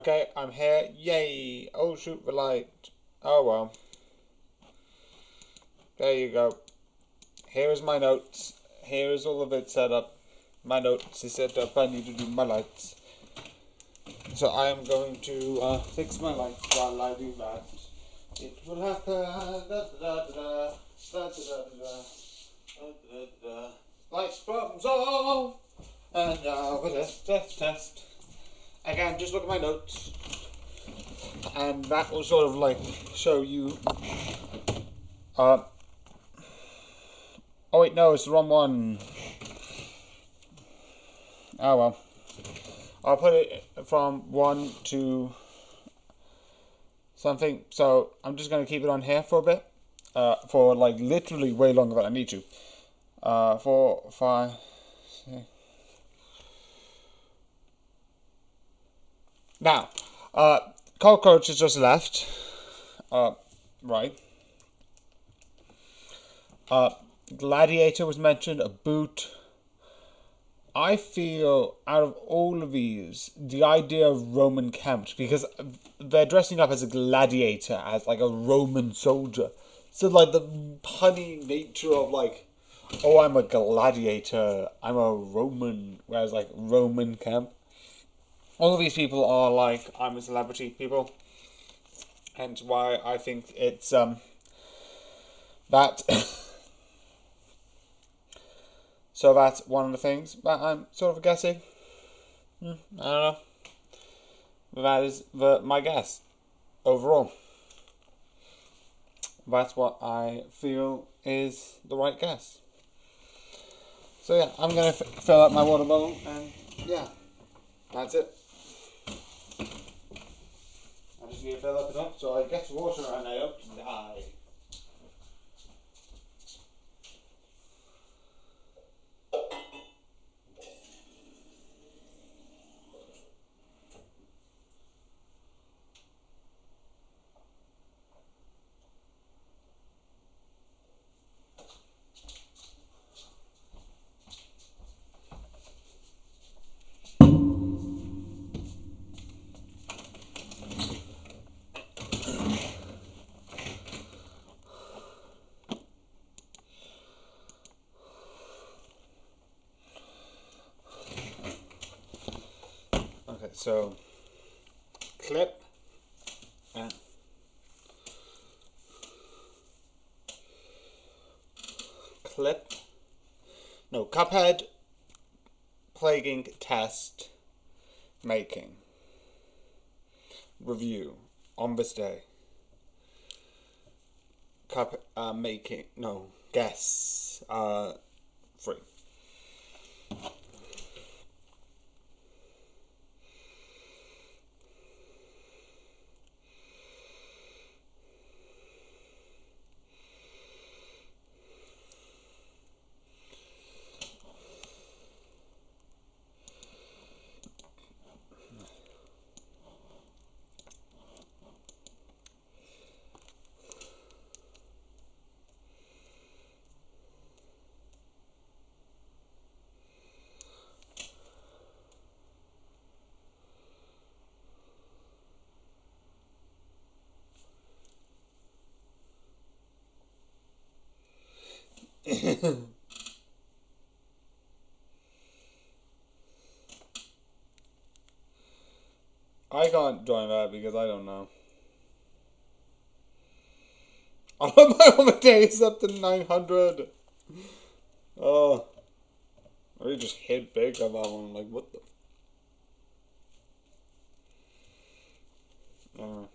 Okay, I'm here. Yay! Oh, shoot the light. Oh well. There you go. Here is my notes. Here is all of it set up. My notes is set up. I need to do my lights. So I am going to fix my lights while I do that. It will happen. Da, da, da, da, da, da, da, da, da. Lights problems off. And now we test. Again, just look at my notes. And that will sort of like show you. Uh, oh wait, no, it's the wrong one. Oh well. I'll put it from 1 to something. So I'm just going to keep it on here for a bit. For like literally way longer than I need to. 4, 5, 6. Now, Cockroach has just left. Right. Gladiator was mentioned, a boot. I feel out of all of these, the idea of Roman camp, because they're dressing up as a gladiator, as like a Roman soldier. So like the punny nature of like, oh, I'm a gladiator, I'm a Roman, whereas like Roman camp. All of these people are like, I'm a celebrity people. Hence why I think it's that. So that's one of the things that I'm sort of guessing. I don't know. That is my guess overall. That's what I feel is the right guess. So yeah, I'm gonna fill up my water bottle, and yeah, that's it. I just need to fill up it up so I get water and I don't die. Okay, so clip and clip. No, Cuphead plaguing test making review on this day. Cup making no guess 3. I can't join that because I don't know. My own day is up to 900. Oh, I really just hit big on that one. Like, what the? Uh,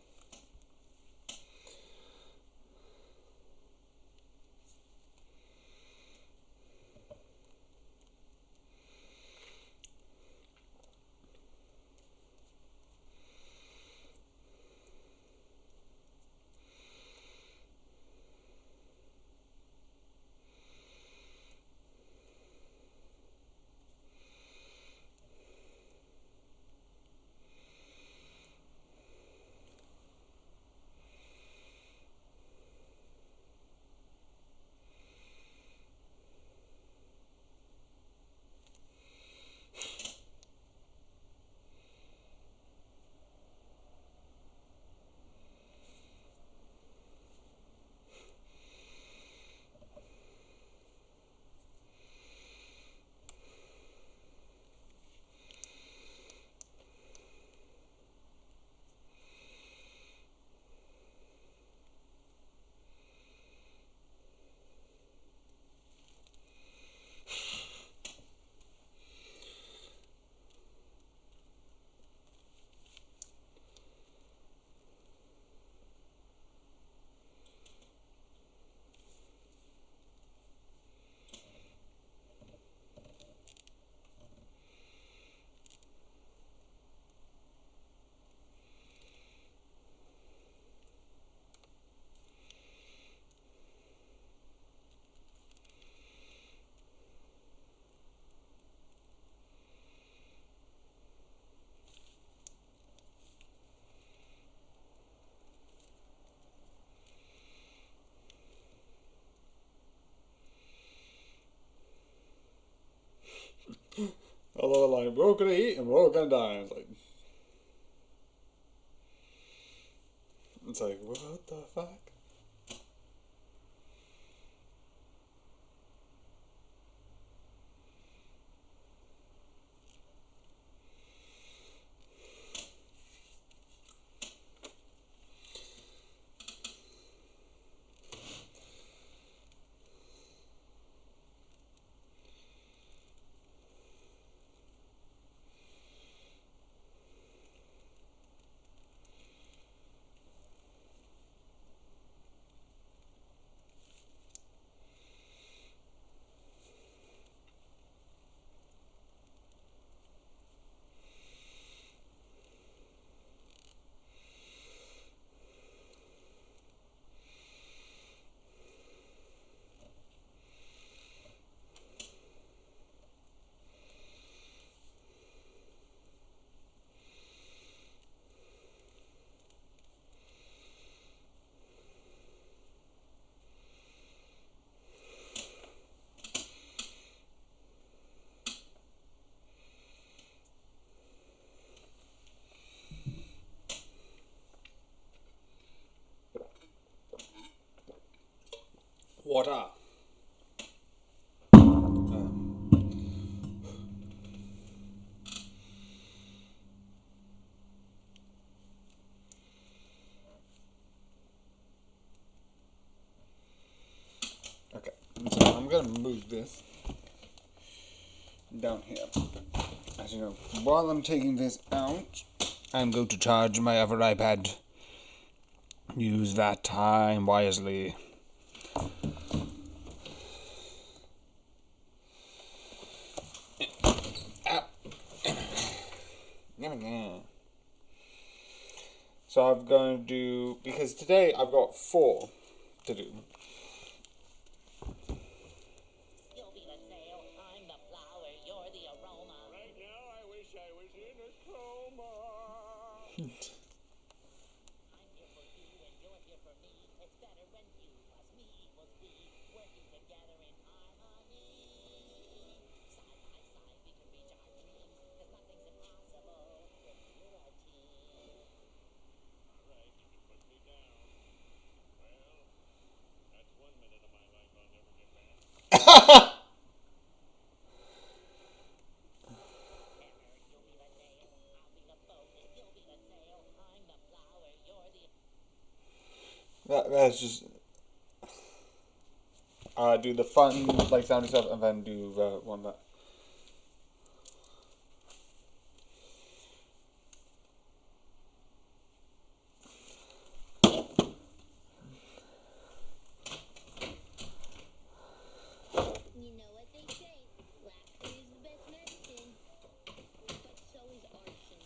like, we're all gonna eat and we're all gonna die. And it's like, what the fuck? Water. Okay, so I'm gonna move this down here. As you know, while I'm taking this out, I'm going to charge my other iPad. Use that time wisely. So I'm going to do, because today I've got 4 to do. You'll be the sail, I'm the flower, you're the aroma. Right now I wish I was in a coma. I'm here for you and you're here for me. It's better when you plus me equals we, working together in harmony. Side by side we can reach our dreams, cause nothing's impossible if we're a team. Alright, you can put me down. Well, that's 1 minute of my life I'll never get back. That's just do the fun like sound stuff and then do the one that. You know what they say, laughter is the best medicine, but so is arson.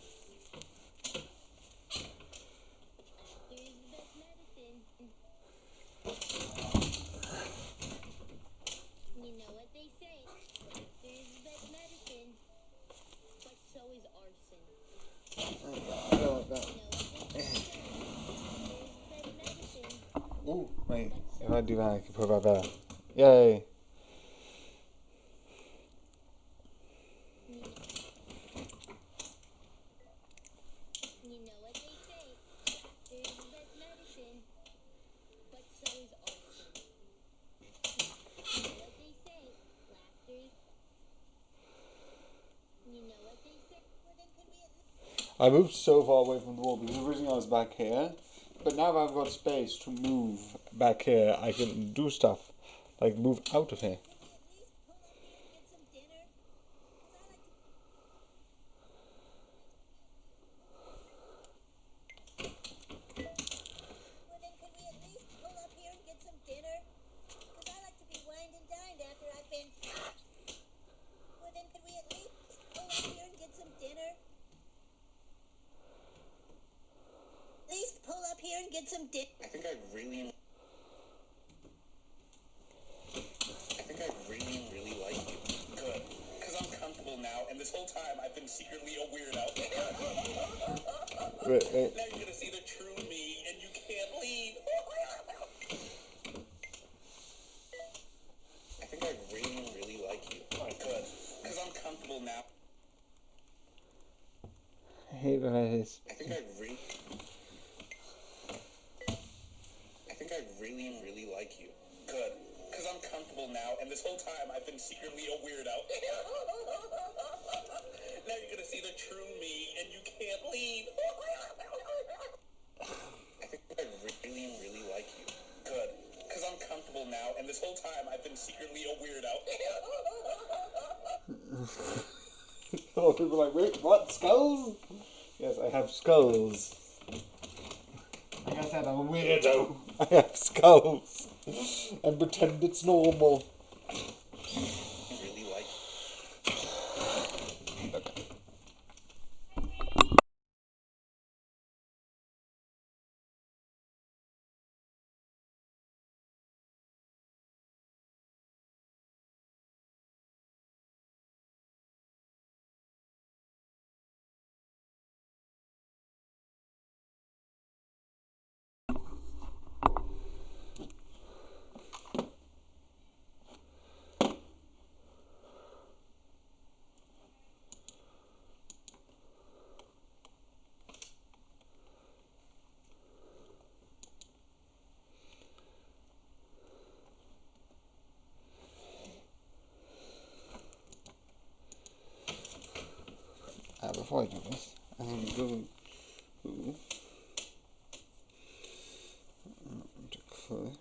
Laughter is the best medicine. You know what they say, laughter is the best medicine, but so is arson. You know what they say, laughter is the best medicine. Ooh, wait. If I do that, I can put that there. Yay. You know what they say, laughter is the best medicine, but so is arson. You know what they say, laughter is... You know what they say? Well, then could we... I moved so far away from the wall because originally I was back here, but now that I've got space to move back here, I can do stuff like move out of here. Get some dick. I think I really like you. Good. Because I'm comfortable now, and this whole time I've been secretly a weirdo. Wait. Now you're gonna see the true me, and you can't leave. I think I really like you. Good. Because I'm comfortable now. hate when I hiss. I think I really like you. Good. Because I'm comfortable now, and this whole time I've been secretly a weirdo. Now you're gonna see the true me, and you can't leave. I think I really like you. Good. Because I'm comfortable now, and this whole time I've been secretly a weirdo. Oh, people are like, wait, what? Skulls? Yes, I have skulls. Like I said, I'm a weirdo. I have skulls. And pretend it's normal. Really like Okay. Before I do this, I'm going to close.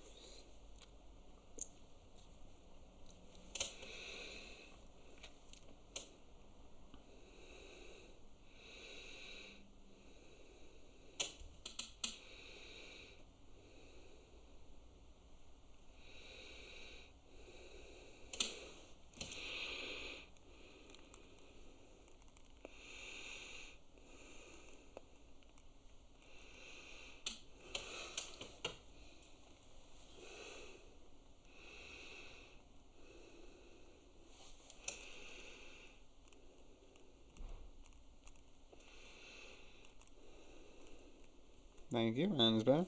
Thank you, Ransborough.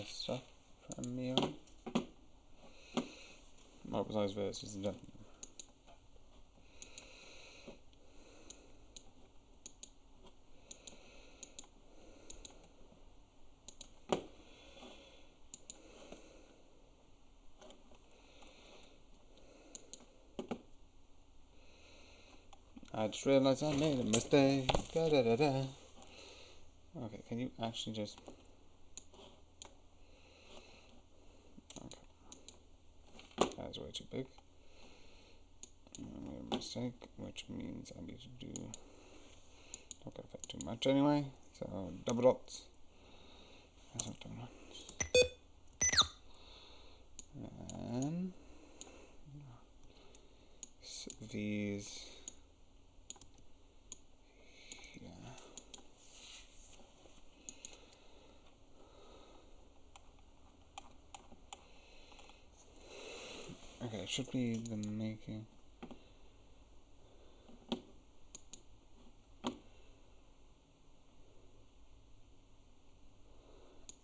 Stuff from me. What was those verses? I just realized I made a mistake. Da, da, da, da. Okay, can you actually just... Okay. That's way too big. I made a mistake, which means I need to do... Don't get affect too much anyway. So, double dots. That's not double dots. And... these... Okay, it should be the making.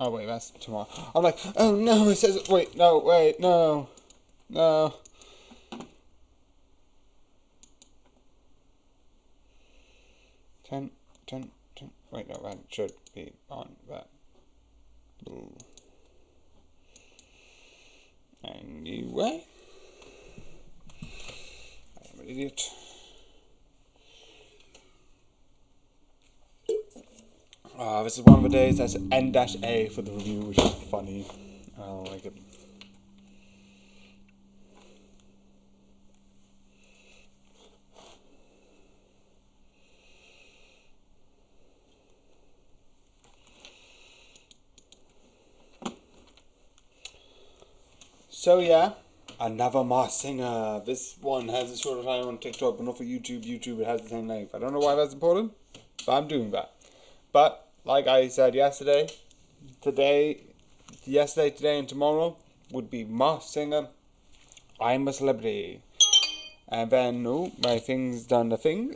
Oh wait, that's tomorrow. I'm like, oh no, it says, wait, no, no. 10, wait, no, that should be on that. Anyway. I'm an idiot. This is one of the days that's N-A for the review, which is funny. I don't like it. So yeah, another Masked Singer. This one has a shorter time on TikTok, but not for YouTube. YouTube, it has the same length. I don't know why that's important, but I'm doing that. But like I said yesterday, today, and tomorrow would be Masked Singer. I'm a Celebrity. And then, oh, my thing's done a thing.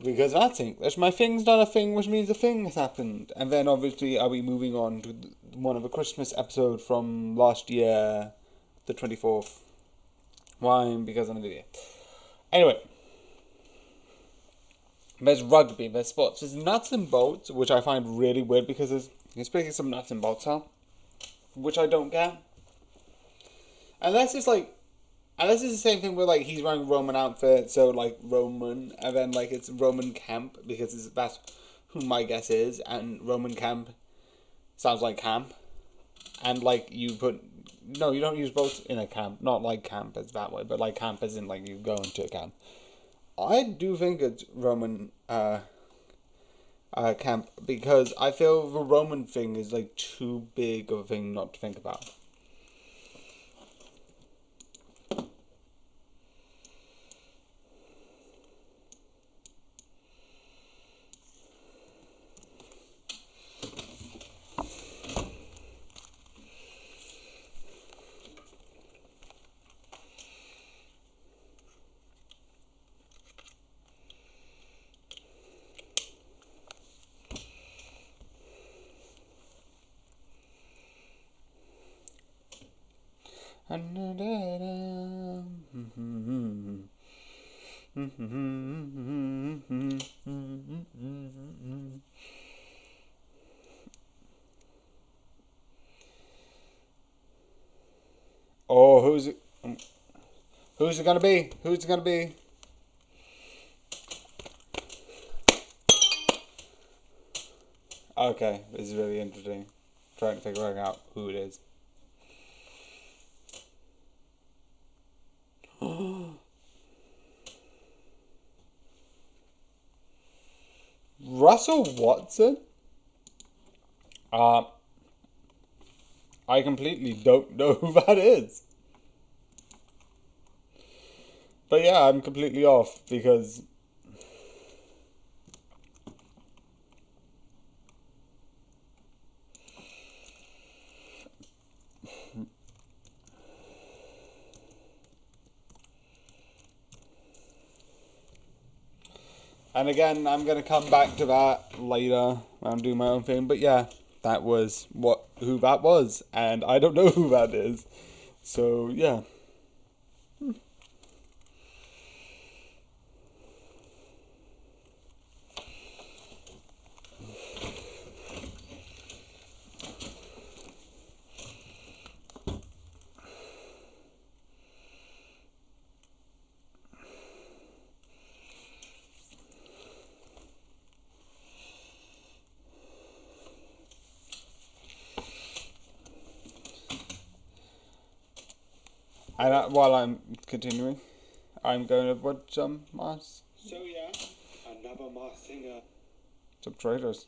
Because that's English. My thing's done a thing, which means a thing has happened. And then obviously I'll be moving on to one of the Christmas episode from last year, the 24th. Why? Because I'm an idiot. Anyway. There's rugby, there's sports. There's nuts and bolts, which I find really weird because there's basically some nuts and bolts are, which I don't get. Unless it's the same thing where like he's wearing Roman outfit, so like Roman, and then like it's Roman camp because that's who my guess is, and Roman camp sounds like camp, and like you don't use boats in a camp, not like camp as that way, but like camp as in like you go into a camp. I do think it's Roman camp because I feel the Roman thing is like too big of a thing not to think about. Oh, who's it? Who's it gonna be? Who's it gonna be? Okay, this is really interesting. Trying to figure out who it is. Russell Watson? I completely don't know who that is. But yeah, I'm completely off because and again, I'm gonna come back to that later when I'm doing my own thing. But yeah, that was who that was, and I don't know who that is. So yeah. And while I'm continuing, I'm going to watch Mars. So yeah, another Mars singer. Some trailers.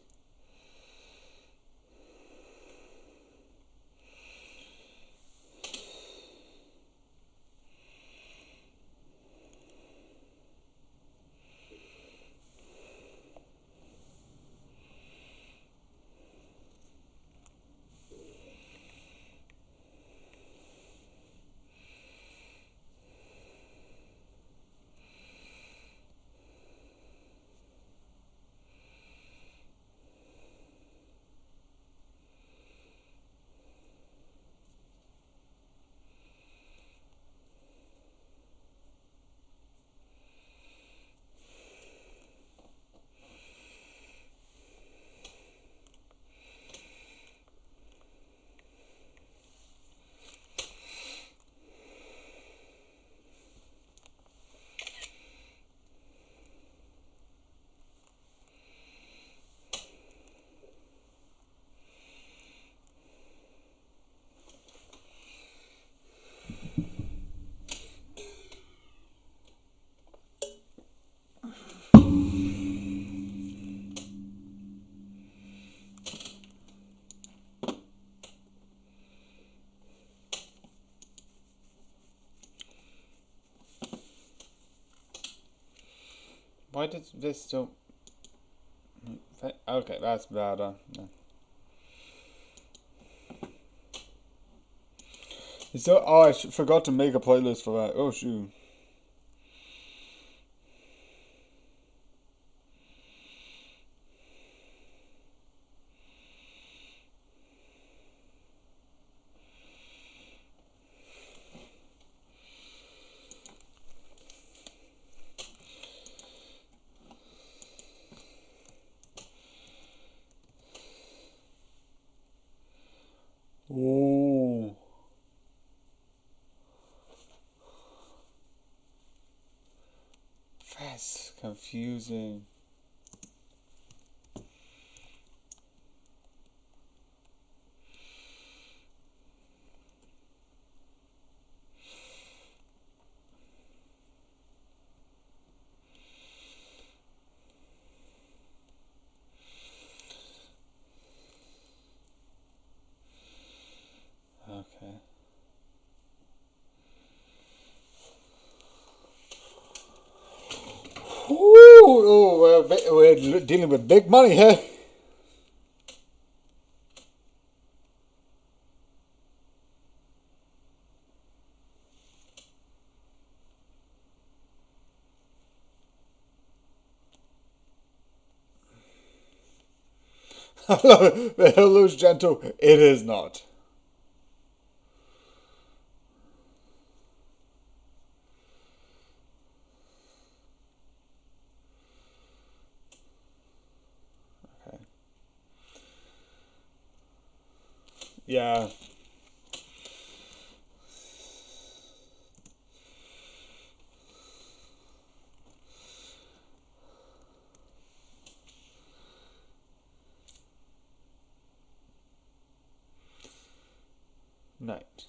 Why did this so... Okay, that's better. Yeah. So, oh, I forgot to make a playlist for that. Oh, shoot. Yes, confusing. Okay. Ooh, we're dealing with big money here. Hello, gentle. It is not. Okay. Yeah. Night.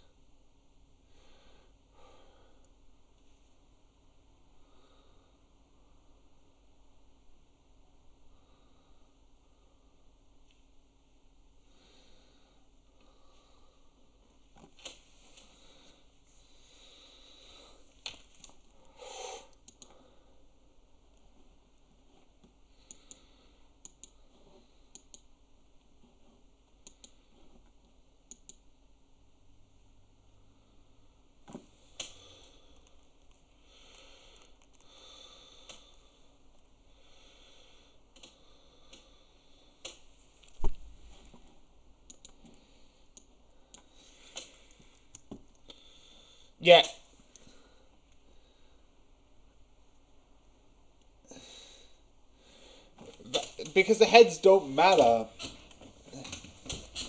Yeah. Because the heads don't matter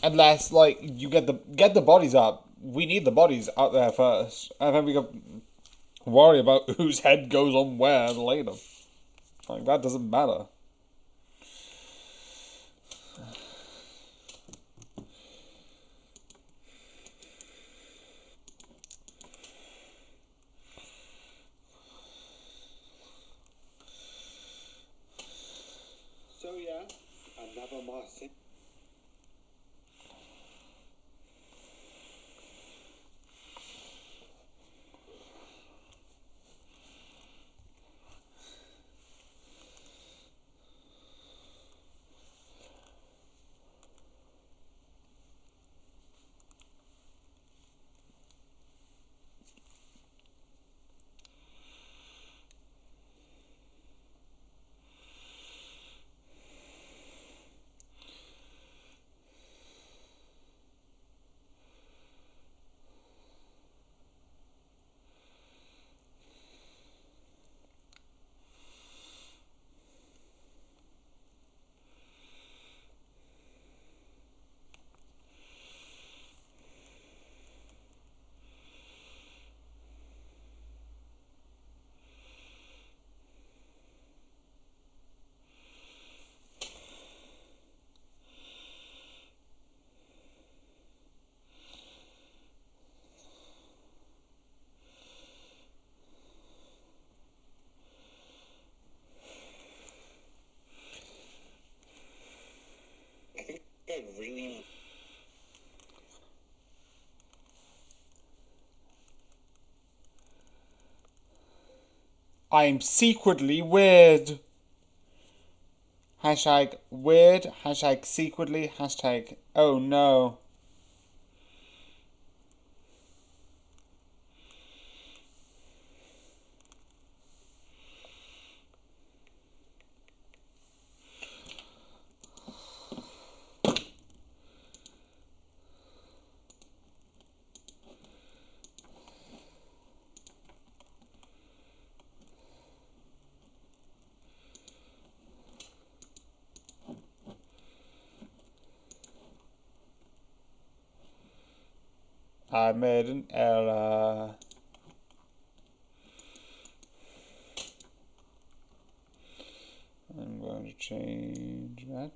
unless like you get the bodies up. We need the bodies out there first, and then we can worry about whose head goes on where later. Like that doesn't matter. So yeah, another Mars singer. I think I really. I'm secretly weird. Hashtag weird. Hashtag secretly. Hashtag oh no. I made an error. going to change that.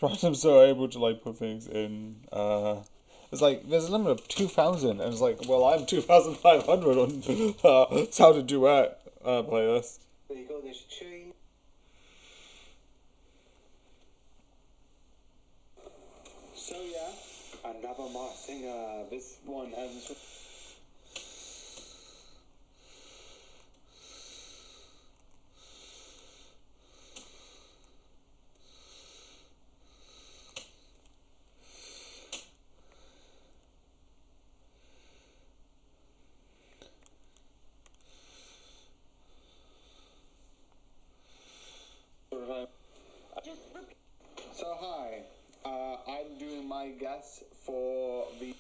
Surprised I'm so able to like put things in. It's like there's a limit of 2,000, and it's like, well, I'm 2,500 on How to Duet playlist. There you go, there's change. So yeah, another Mars singer. This one has. So hi, I'm doing my guess for the.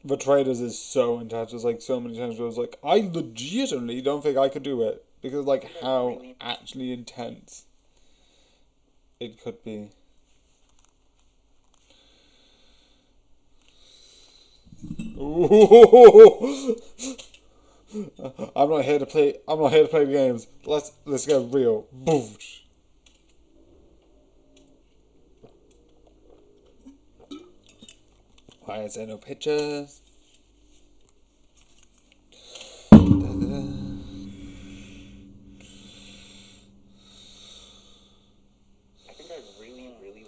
The Traders is so intense. There's like so many times where I was like, I legitimately don't think I could do it because like how actually intense it could be. Ooh. I'm not here to play. I'm not here to play games. Let's get real. Boosh. Why is there no pictures? I think I really, really.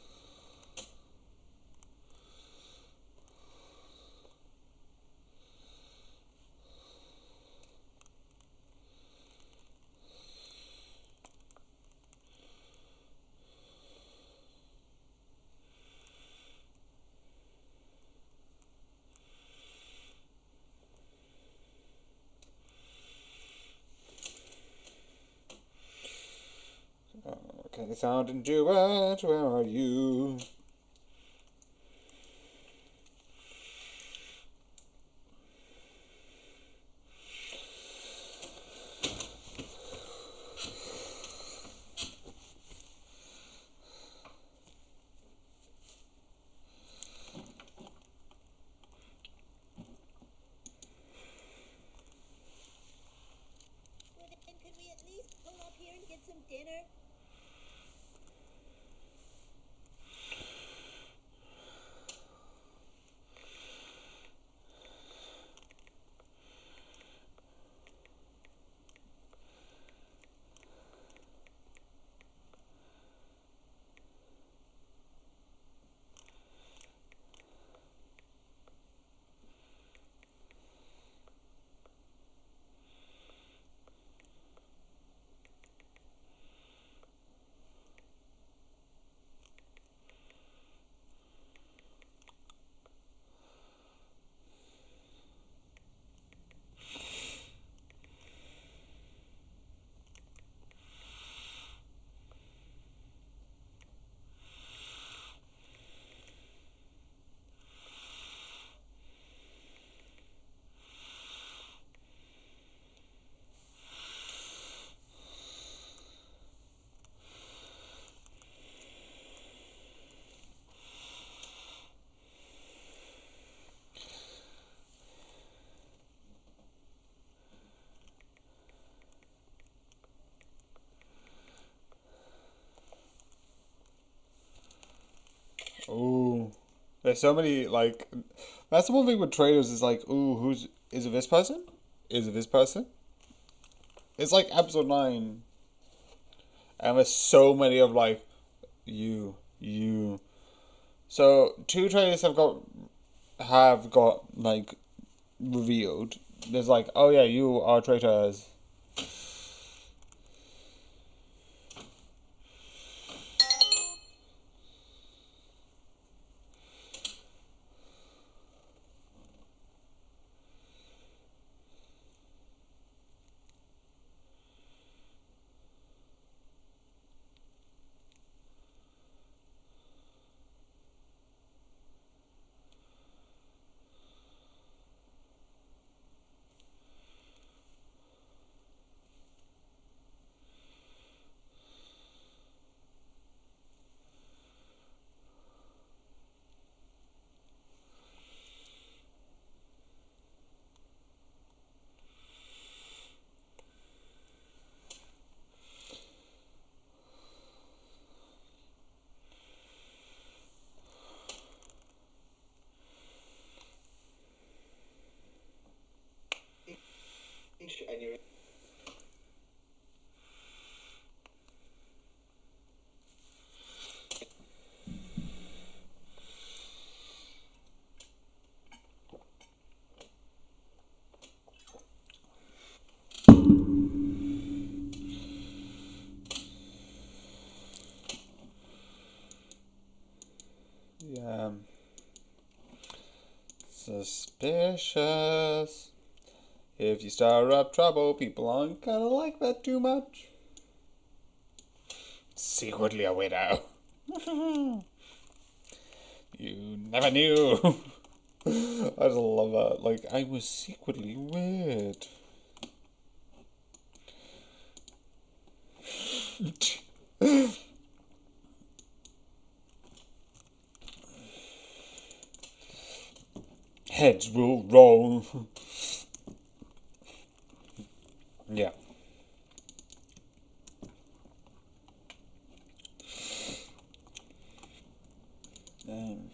Okay, sound and duet, where are you? Well, then could we at least pull up here and get some dinner? There's so many like. That's the one thing with trailers is like, ooh, is it this person? Is it this person? It's like episode 9, and there's so many of like, you. So 2 trailers have got like revealed. There's like, oh yeah, you are traitors. And you're Yeah. Suspicious. If you stir up trouble, people aren't gonna like that too much. Secretly a widow. You never knew. I just love that. Like, I was secretly weird. Heads will roll. Yeah. Um,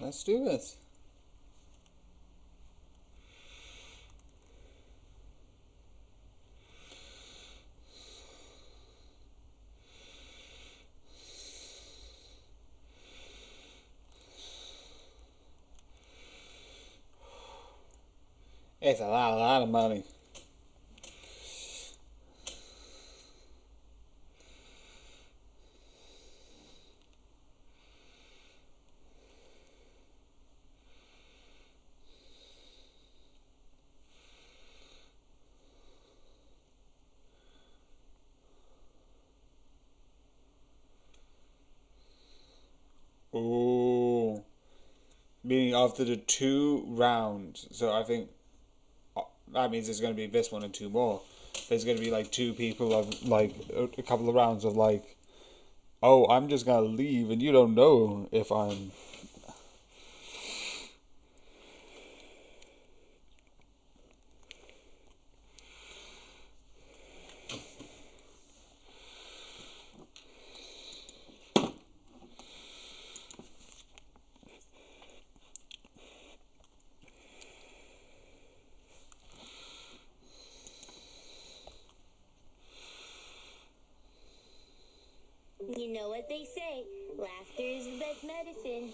let's do this. It's a lot of money. Oh, meaning after the 2 rounds. So I think that means there's going to be this one and 2 more. There's going to be like 2 people of like a couple of rounds of like, oh, I'm just going to leave and you don't know if I'm. You know what they say, laughter is the best medicine.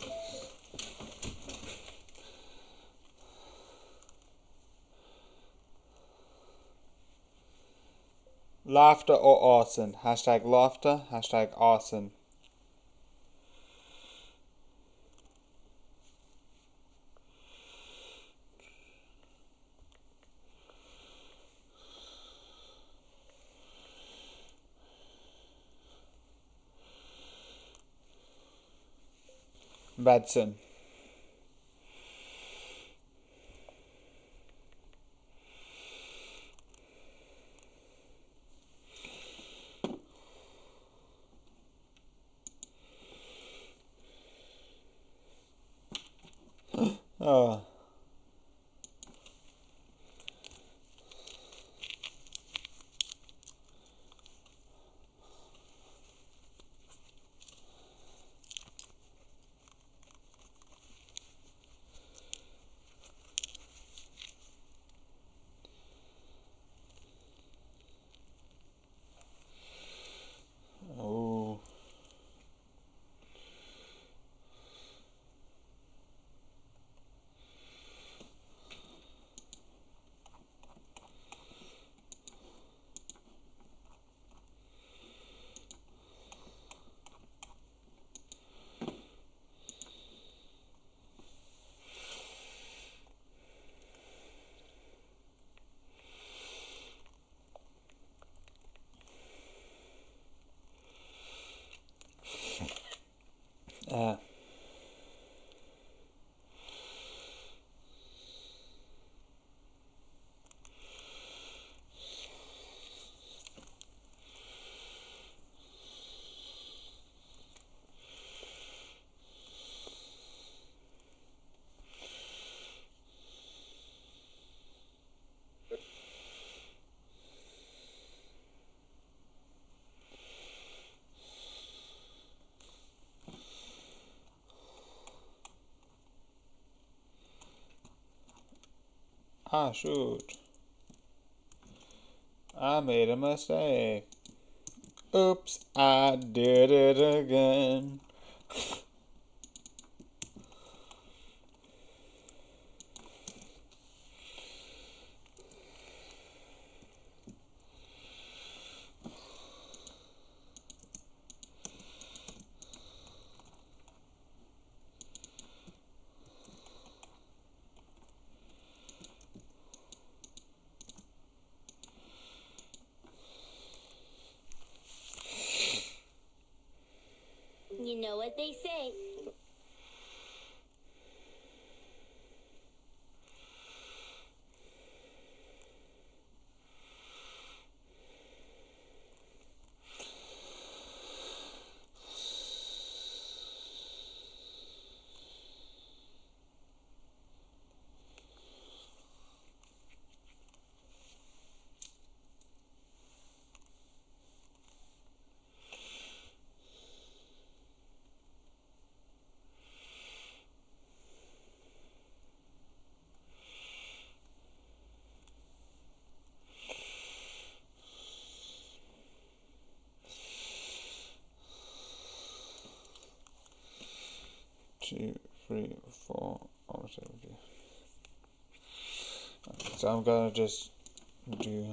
Laughter or arson? Hashtag laughter, hashtag arson. Batson. Oh. Oh. Ah. Ah, shoot. I made a mistake. Oops, I did it again. You know what they say. Two, three, four, almost every. So I'm gonna just do.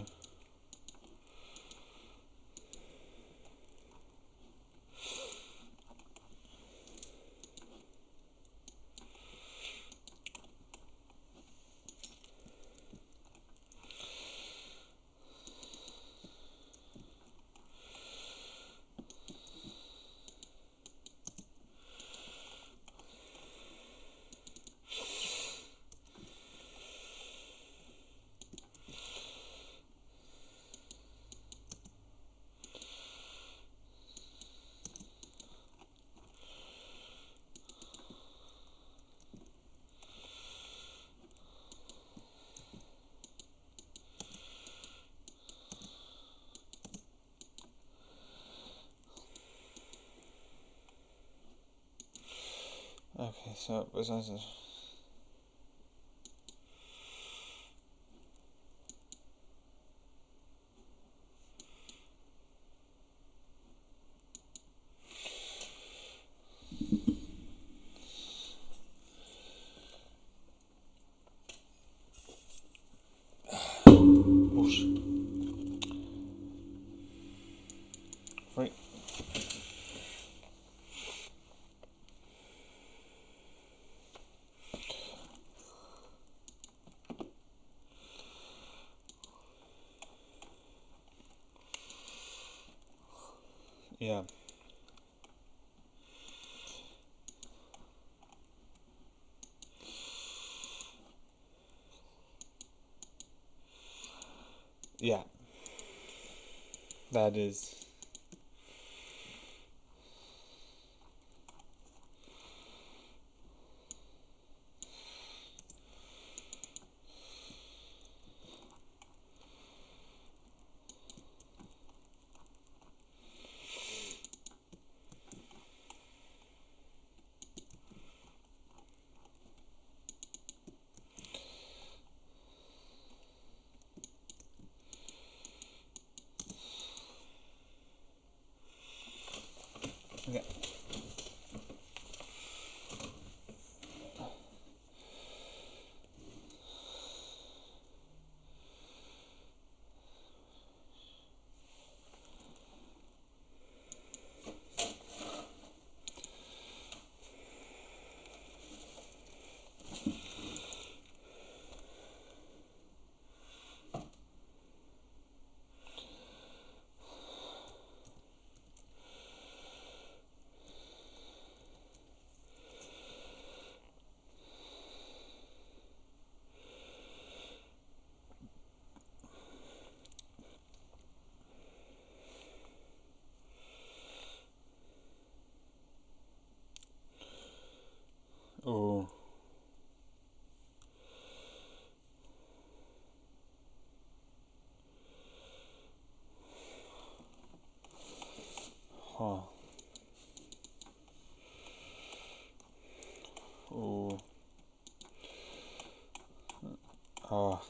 Okay, so besides this. Whoosh. Three. Yeah. Yeah. That is. Okay. Oh. Huh. Oh. Oh.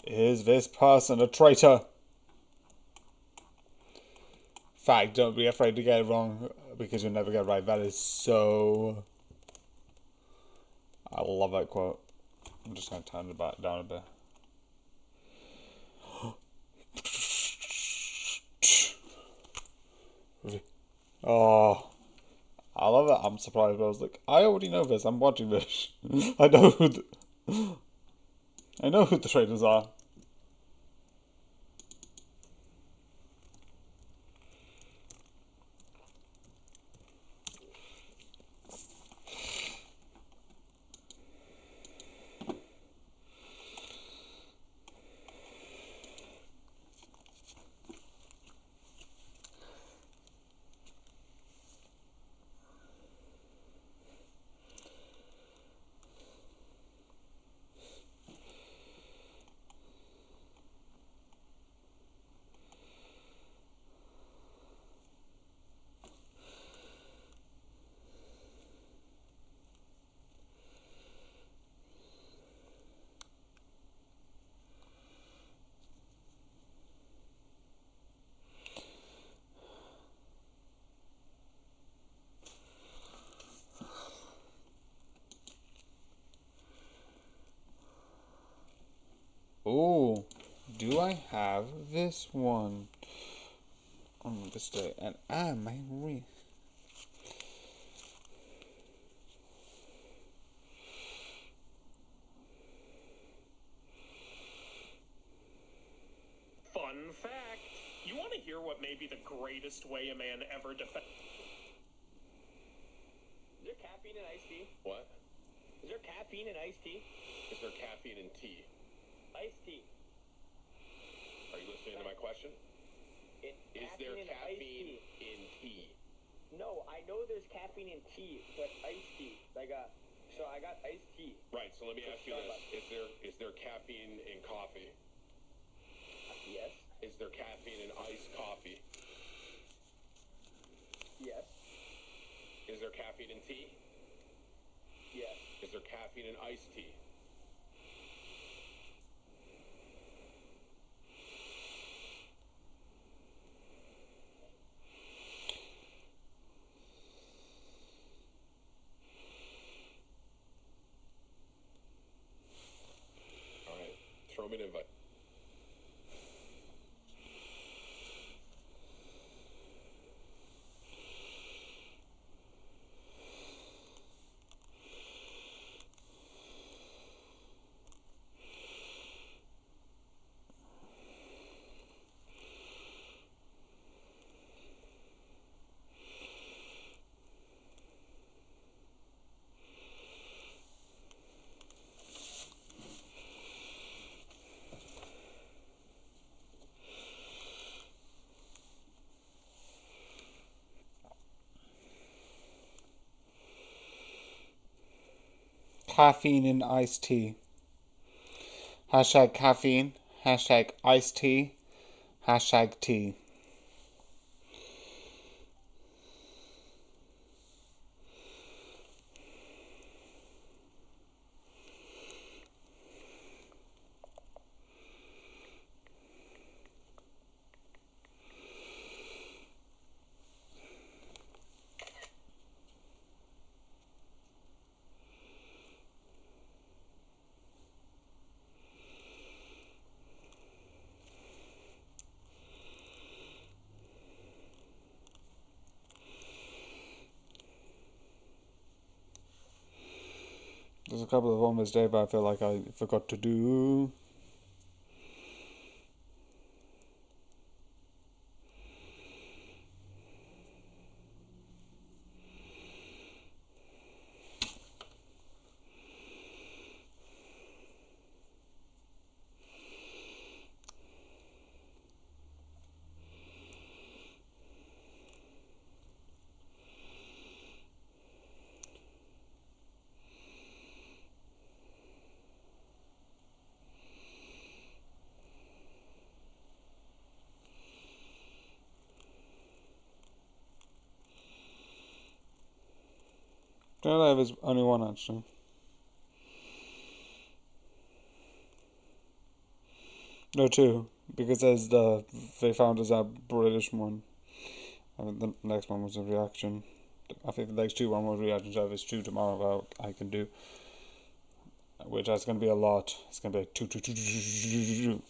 Is this person a traitor? Fact, don't be afraid to get it wrong because you'll never get it right. That is so. I love that quote. I'm just going to turn it back down a bit. Oh, I love it. I'm surprised. I was like, I already know this. I'm watching this. I know who the traitors are. Oh, do I have this one on this day? And I may read. Fun fact. You want to hear what may be the greatest way a man ever defends? Is there caffeine in iced tea? What? Is there caffeine in iced tea? Is there caffeine in tea? Iced tea. Are you listening to my question? Is there in caffeine iced tea? in tea? No, I know there's caffeine in tea, but iced tea. So I got iced tea. Right, so let me ask you this. Is there caffeine in coffee? Yes. Is there caffeine in iced coffee? Yes. Is there caffeine in tea? Yes. Is there caffeine in iced tea? All right, throw me an invite. caffeine in iced tea. Hashtag caffeine. Hashtag iced tea. Hashtag tea. There's a couple of homework day, but I feel like I forgot to do. No, there's only one actually. No, two, because they found us a British one. I mean, the next one was a reaction. I think the next two one was reaction, so if it's two tomorrow, I can do. Which is going to be a lot. It's going to be like two.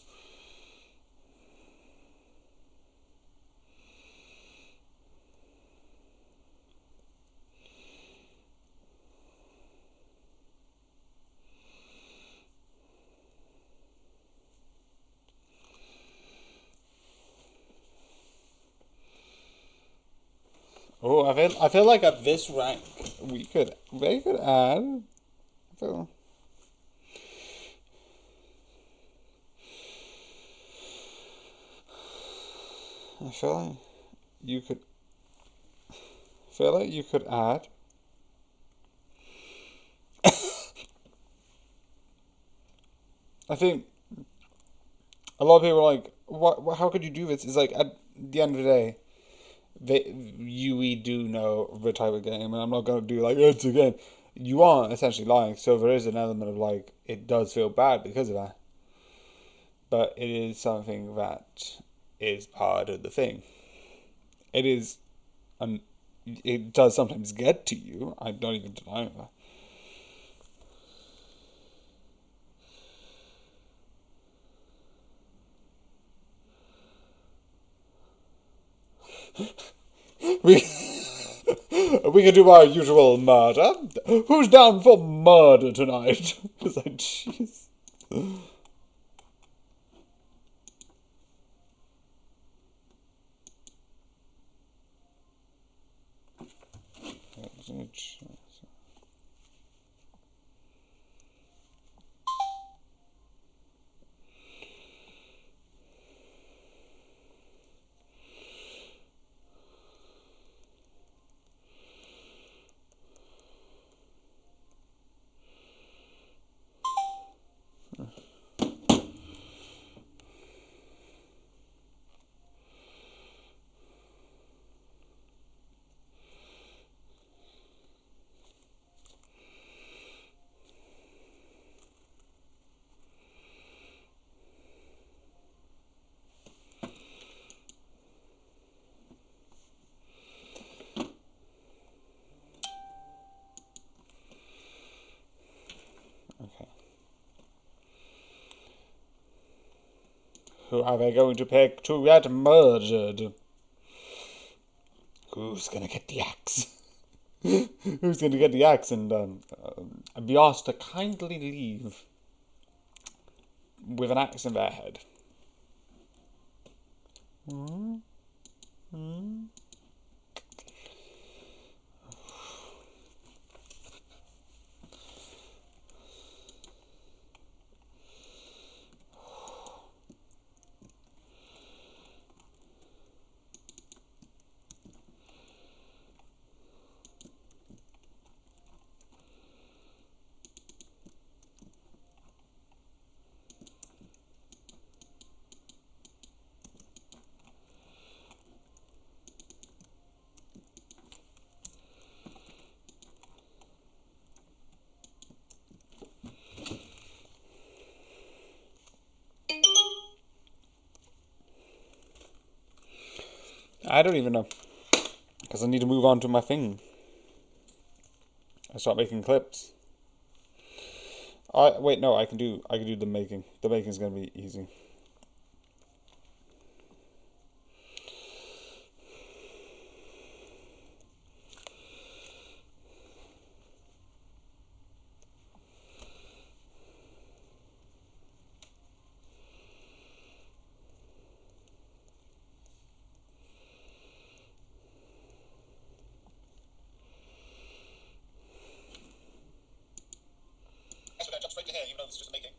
Oh, I feel like at this rank they could add. I feel like you could. Feel like you could add. I think a lot of people are like, what? How could you do this? It's like at the end of the day, we do know the type of game, and I'm not gonna do like it's a game. You are essentially lying, so there is an element of like it does feel bad because of that, but it is something that is part of the thing. It is, it does sometimes get to you. I don't even deny that. We we can do our usual murder. Who's down for murder tonight? It's like, jeez. Okay. Who are they going to pick to get murdered? Who's gonna get the axe? Who's gonna get the axe and be asked to kindly leave with an axe in their head? I don't even know. Because I need to move on to my thing. I start making clips. Wait, no, I can do the making. The making's gonna be easy. We're gonna jump straight to here, even though this is just a making.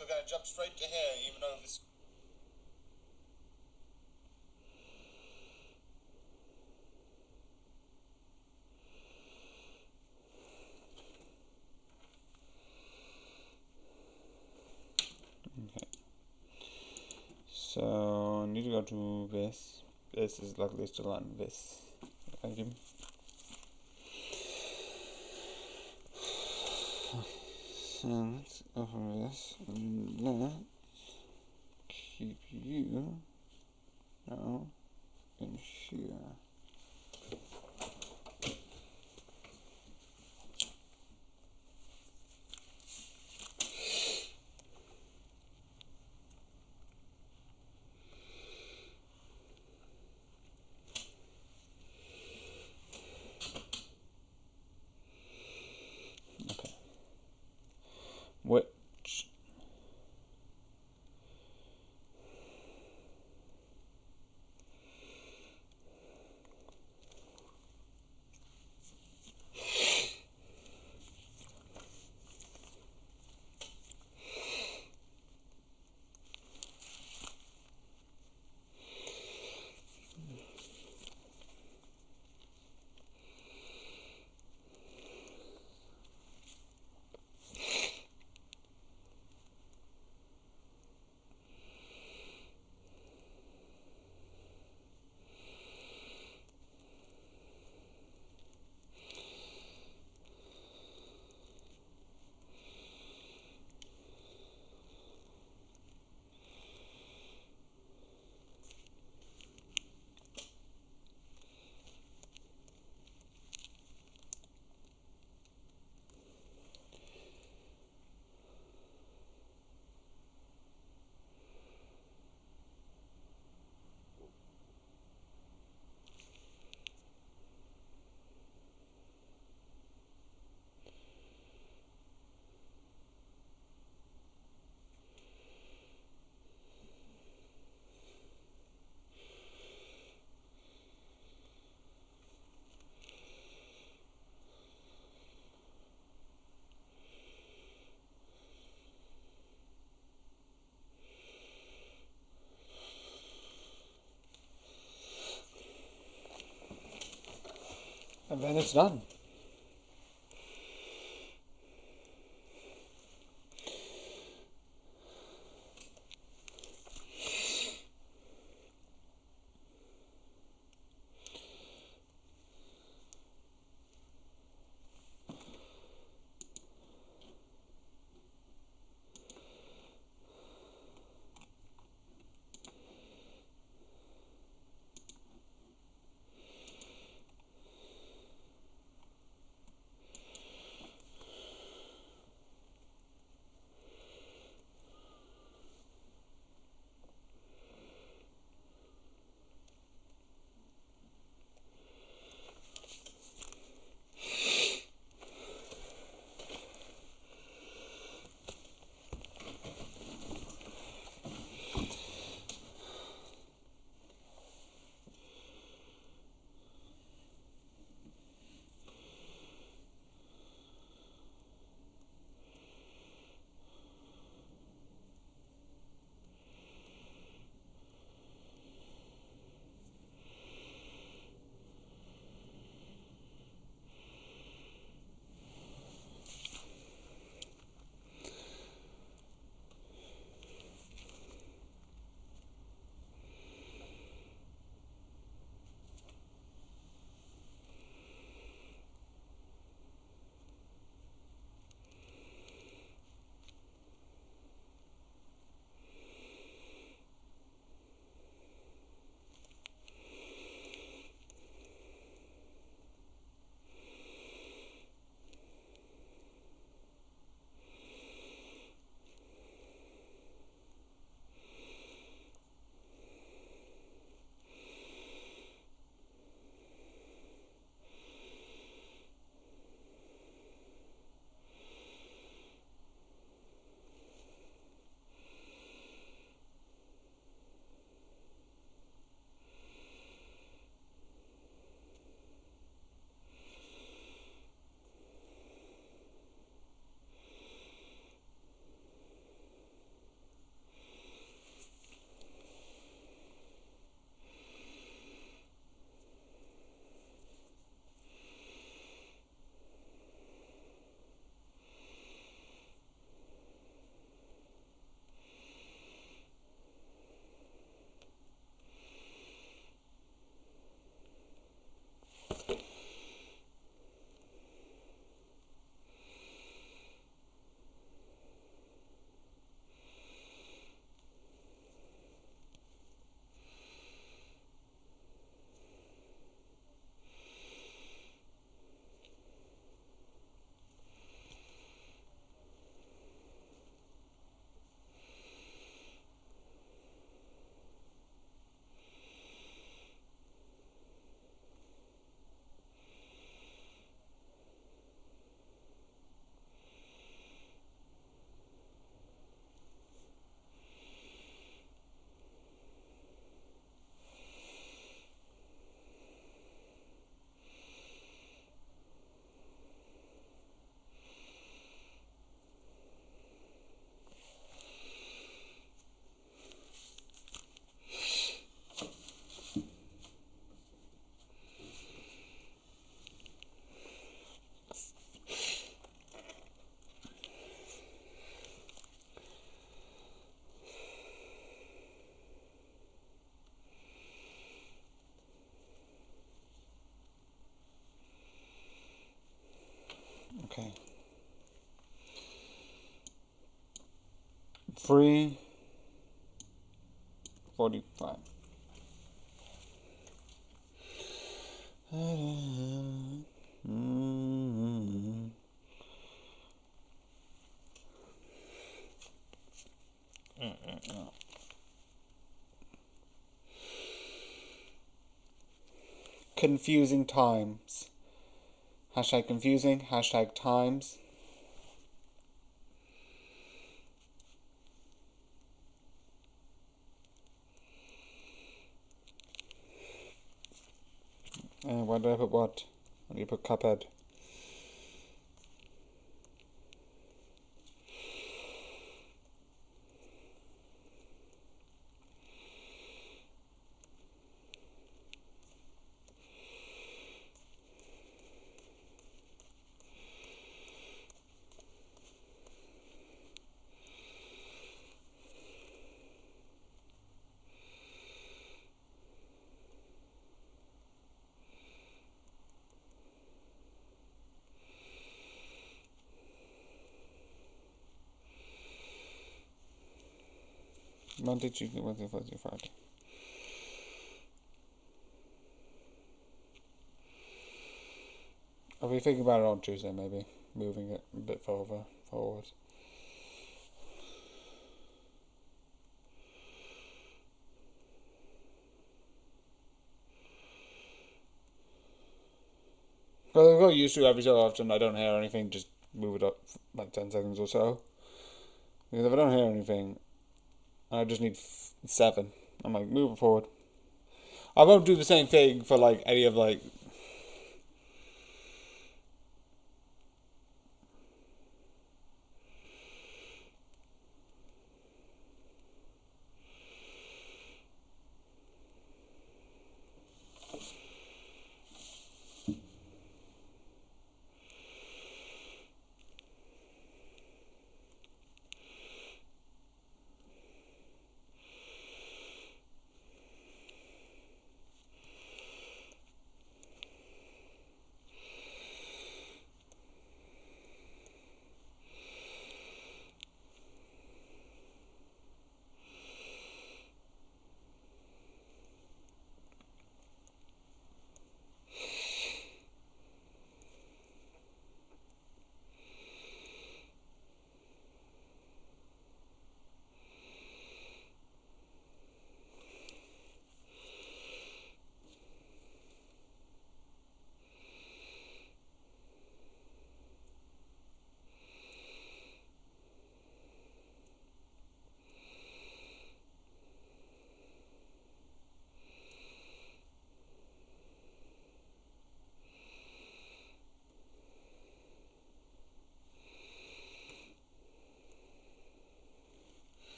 We're gonna jump straight to here, even though this. Okay. So I need to go to this. This is luckily still on this item. So let's go for this. And let's keep you now in here. Okay. Which and then it's done. Okay. 3:45. Confusing times. Hashtag confusing. Hashtag times. Why did I put what? Why did you put Cuphead? Monday, Tuesday, Wednesday, Thursday, Friday. I'll be thinking about it on Tuesday, maybe. Moving it a bit further forward. But I got used to every so often I don't hear anything, just move it up like 10 seconds or so. Because if I don't hear anything, I just need 7. I'm like, move it forward. I won't do the same thing for like any of like.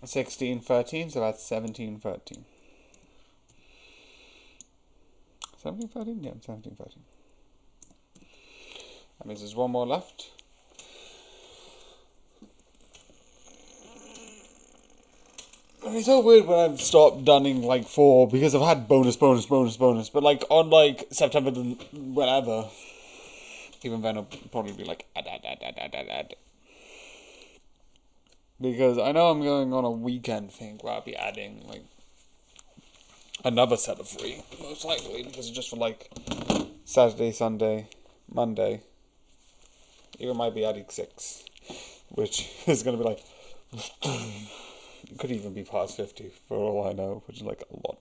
$16, $13, so that's $17, $13. 17, 13? Yeah, 17, 13. That means there's one more left. It's so weird when I've stopped dunning like 4 because I've had bonus, but like on like September whenever, even then I'll probably be like add. Because I know I'm going on a weekend thing where I'll be adding like another set of 3, most likely, because it's just for like Saturday, Sunday, Monday. Even might be adding 6, which is going to be like, it could even be past 50 for all I know, which is like a lot.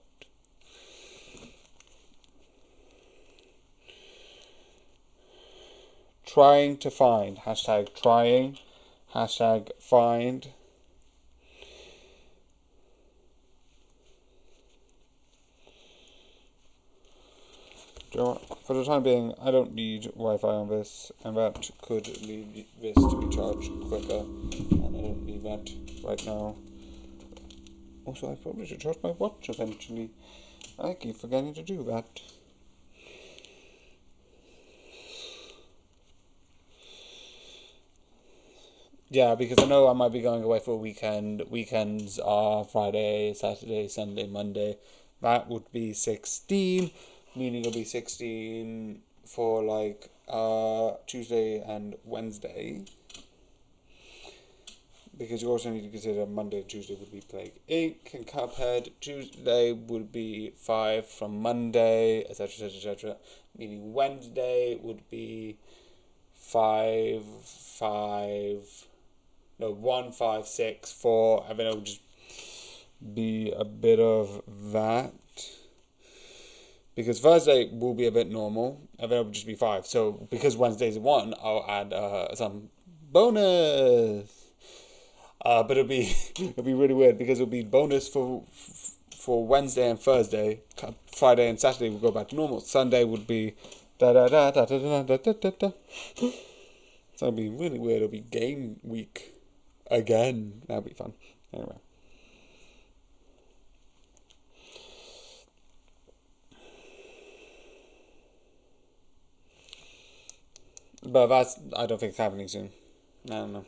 Trying to find, hashtag trying, hashtag find. For the time being, I don't need Wi-Fi on this, and that could lead this to be charged quicker, and I don't need that right now. Also, I probably should charge my watch eventually. I keep forgetting to do that. Yeah, because I know I might be going away for a weekend. Weekends are Friday, Saturday, Sunday, Monday. That would be 16, meaning it'll be 16 for like Tuesday and Wednesday, because you also need to consider Monday and Tuesday would be Plague Inc. and Cuphead. Tuesday would be 5 from Monday, etc., etc., etc. Meaning Wednesday would be 5, 5, no, 1, 5, 6, 4. I mean, it would just be a bit of that. Because Thursday will be a bit normal, and then it will just be 5. So, because Wednesday's a 1, I'll add some bonus. But it'll be really weird because it'll be bonus for Wednesday and Thursday. Friday and Saturday will go back to normal. Sunday would be da da da da da da da da da da. So it'll be really weird. It'll be game week again. That'll be fun. Anyway. But I don't think it's happening soon. I don't know.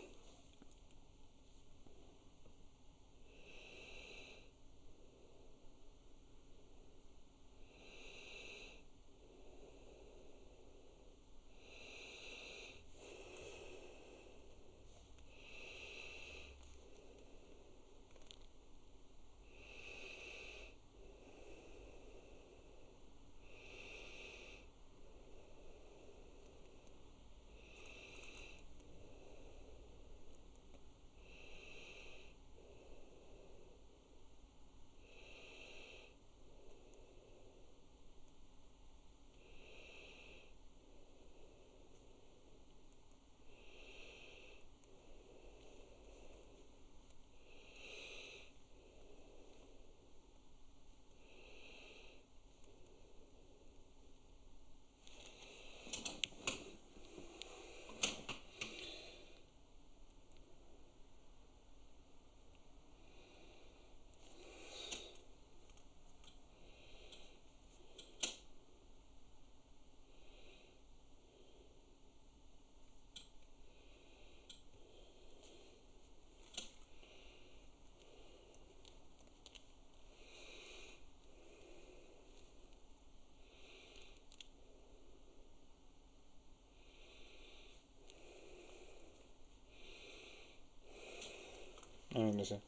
I understand.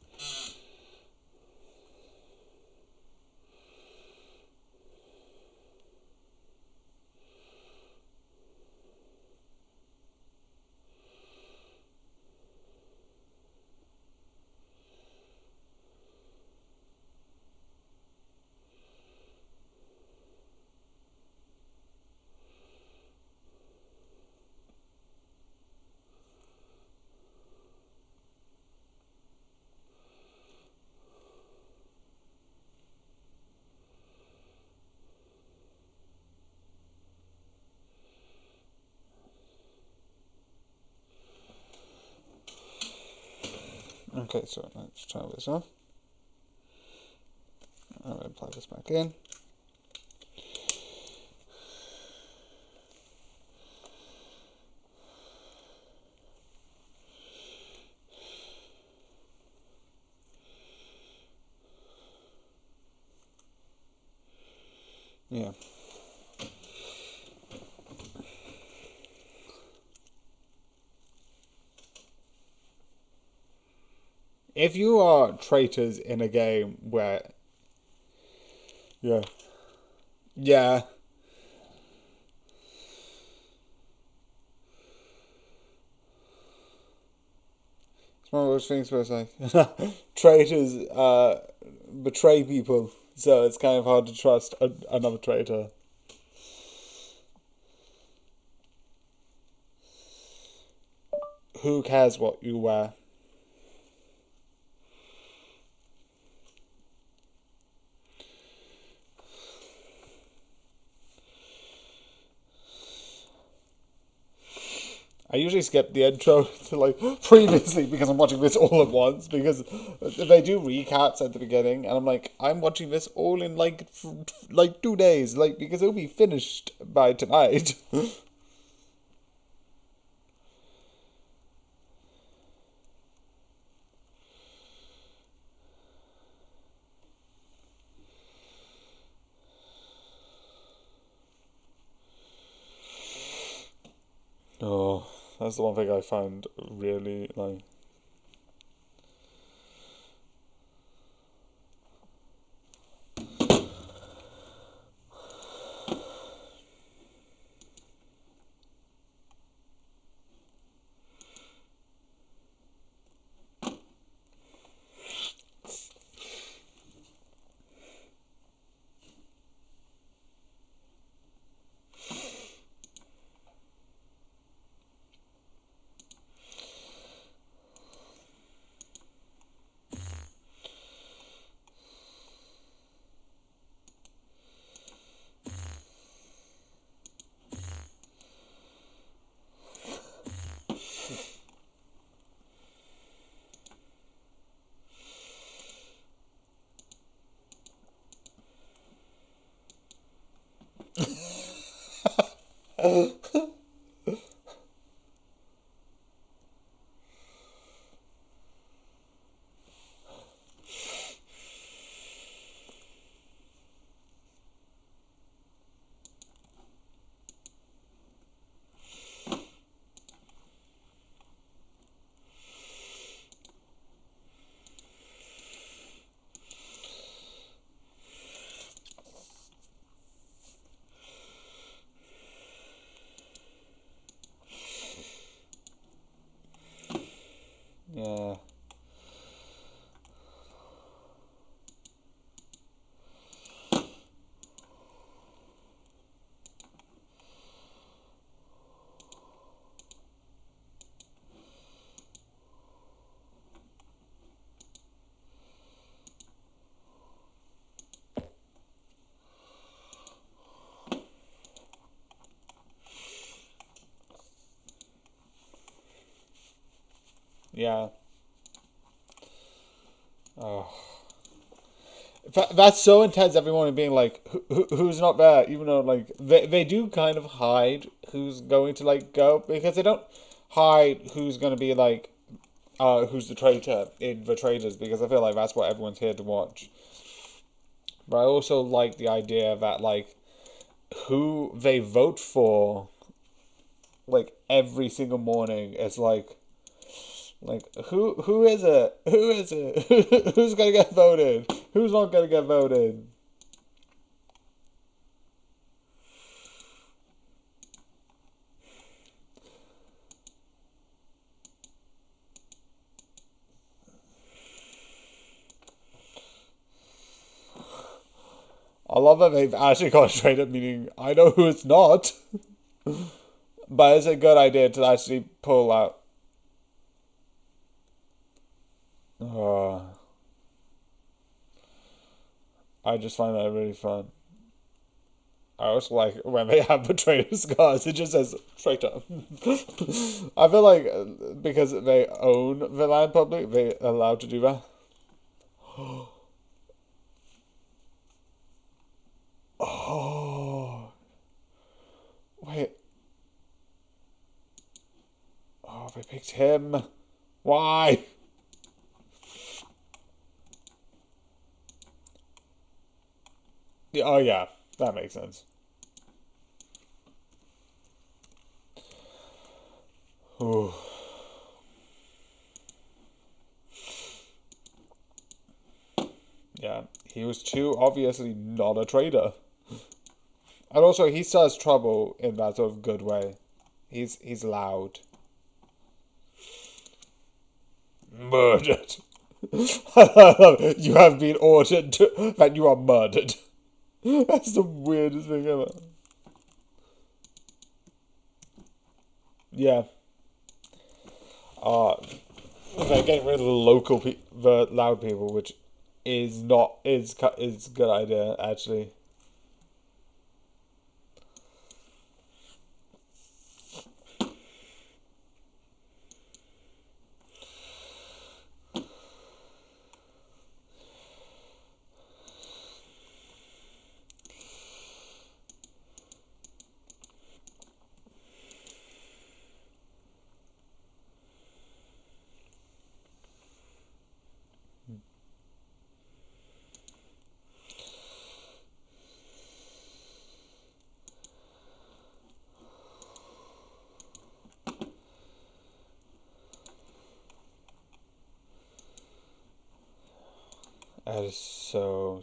Okay, so let's turn this off. I'm going to plug this back in. Yeah. If you are traitors in a game where... Yeah. Yeah. It's one of those things where it's like... traitors betray people, so it's kind of hard to trust another traitor. Who cares what you wear? I usually skip the intro to like previously because I'm watching this all at once, because they do recaps at the beginning and I'm like, I'm watching this all in like 2 days, like, because it'll be finished by tonight. Oh, that's the one thing I find really like. Yeah. Yeah. Oh. That's so intense. Everyone being like, who's not there? Even though like they do kind of hide who's going to like go because they don't hide who's going to be like, who's the traitor in the traitors because I feel like that's what everyone's here to watch. But I also like the idea that like who they vote for, like every single morning is like who is it? Who is it? Who's gonna get voted? Who's not gonna get voted? I love that they've actually got straight up meaning I know who it's not. But it's a good idea to actually pull out. I just find that really fun. I also like when they have betrayal scars, it just says traitor. I feel like because they own the land public, they're allowed to do that. Oh, wait. Oh, they picked him. Why? Yeah, oh, yeah. That makes sense. Ooh. Yeah, he was too obviously not a traitor. And also, he stirs trouble in that sort of good way. He's loud. Murdered. You have been ordered that you are murdered. That's the weirdest thing ever. Yeah. They're getting rid of the the loud people, which is not is a good idea actually. That is so...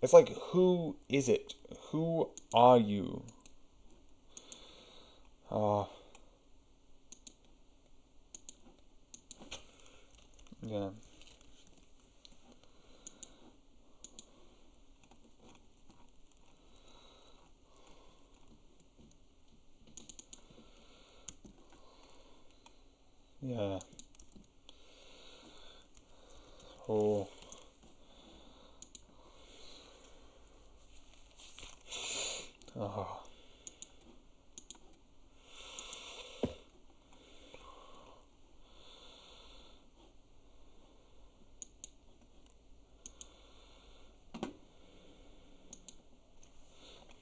It's like, who is it? Who are you? Yeah. Yeah. Oh. Oh.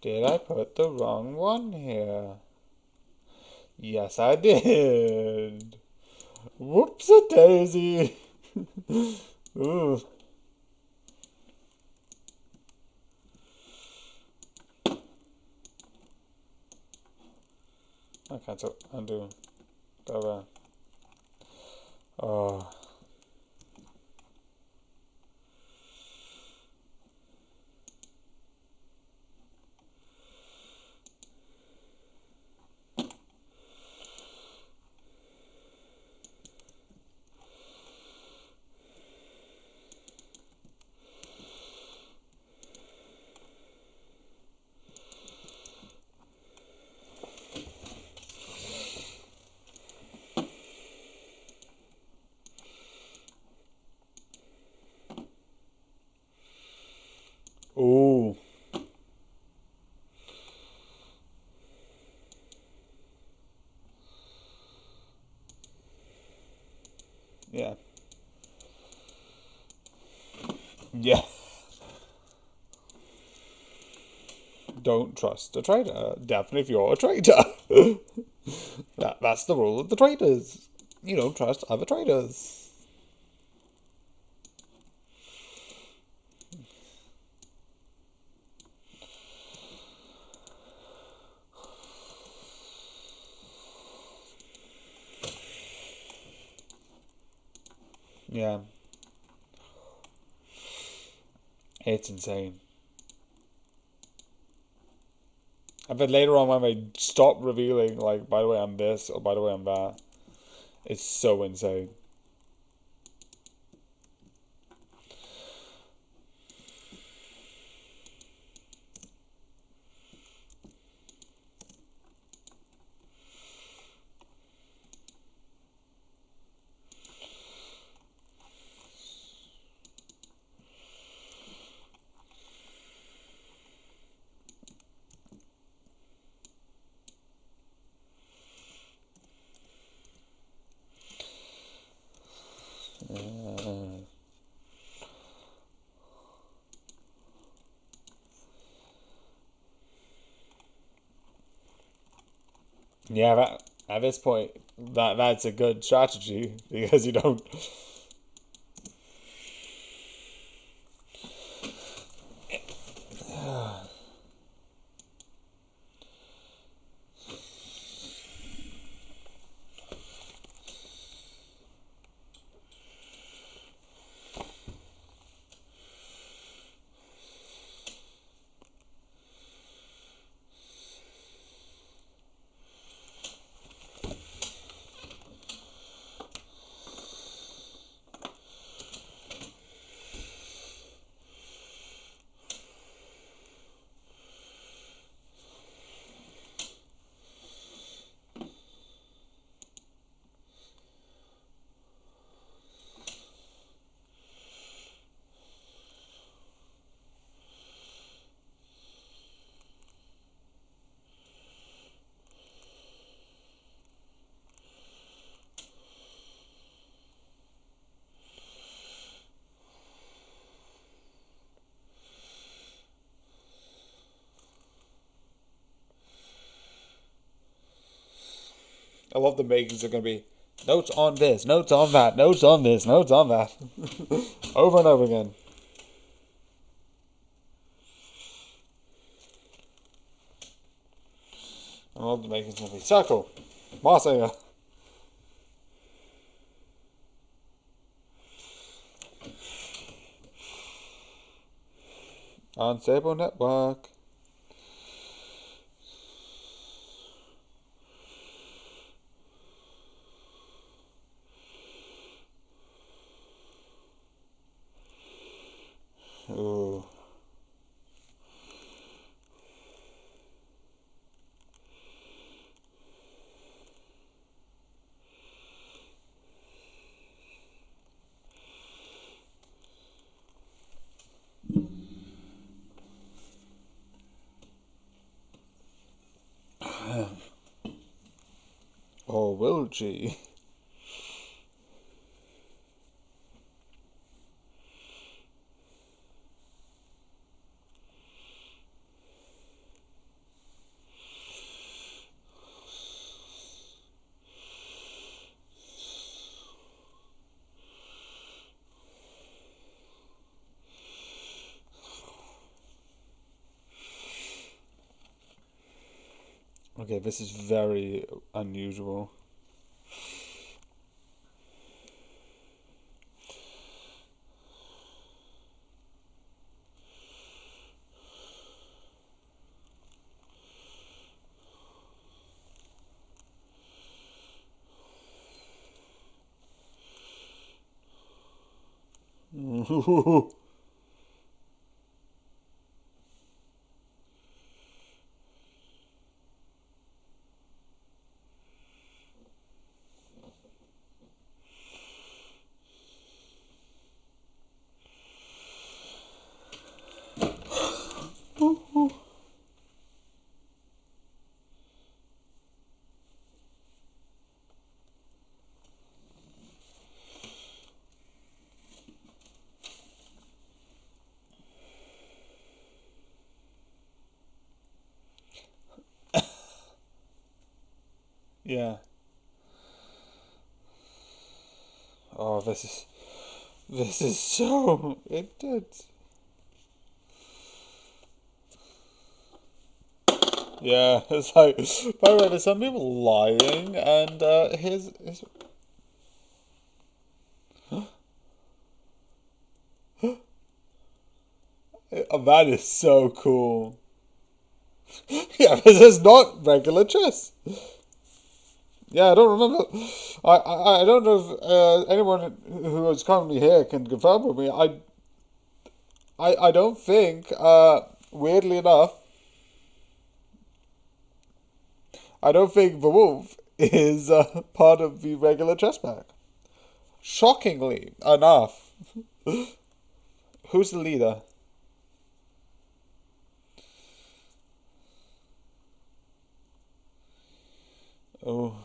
Did I put the wrong one here? Yes, I did. Whoops-a-daisy. Ooh. I can't undo. Over. Oh. Ooh. Yeah. Yeah. Don't trust a traitor. Definitely if you're a traitor. That's the rule of the traitors. You don't trust other traitors. Yeah. It's insane. I bet later on when they stop revealing, like, by the way, I'm this, or by the way, I'm that, it's so insane. Yeah, at this point, that's a good strategy because you don't. I love the makings are going to be notes on this, notes on that, notes on this, notes on that. Over and over again. I love the makings going to be circle, Marseille. Unstable network. Ooh. Or will G? Okay, this is very unusual. Yeah. Oh, this is so intense. Yeah, it's like, by the way, there's some people lying, and his that is so cool. Yeah, this is not regular chess. Yeah, I don't remember. I don't know if anyone who is currently here can confirm with me. I don't think, weirdly enough, I don't think the wolf is part of the regular chess pack. Shockingly enough. Who's the leader? Oh.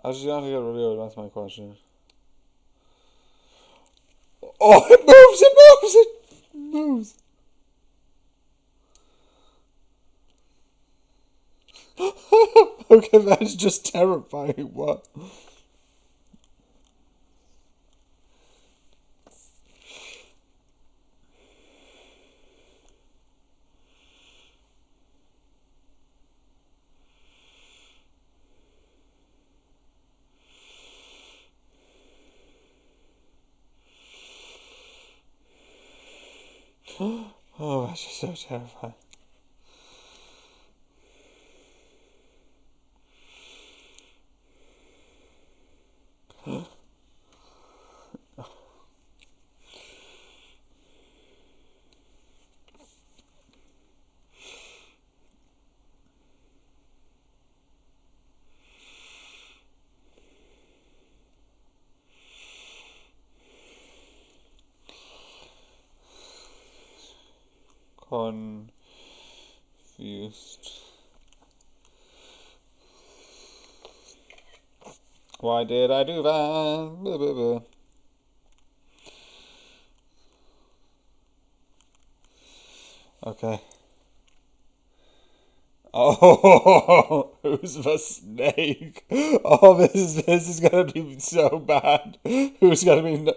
I just want to get revealed, that's my question. Oh, it moves! Okay, that's just terrifying. What? Oh, that's just so terrifying. Confused. Why did I do that? Blah, blah, blah. Okay. Oh, who's the snake? Oh, this is gonna be so bad. Who's gonna be?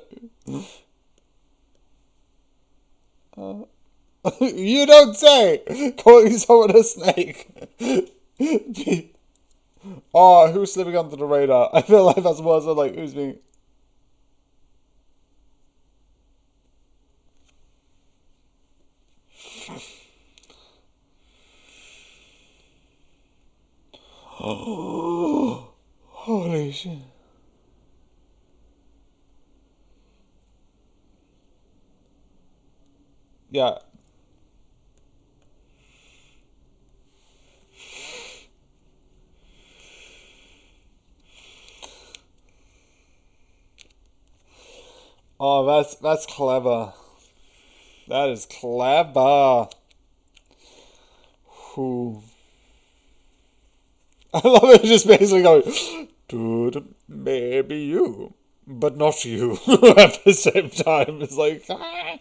You don't say. Calling someone a snake. Oh, who's slipping under the radar? I feel like that's worse than like who's being. Oh, holy shit. Yeah. Oh, that's clever. That is clever. Whew. I love it just basically going, dude, maybe you, but not you at the same time. It's like, ah.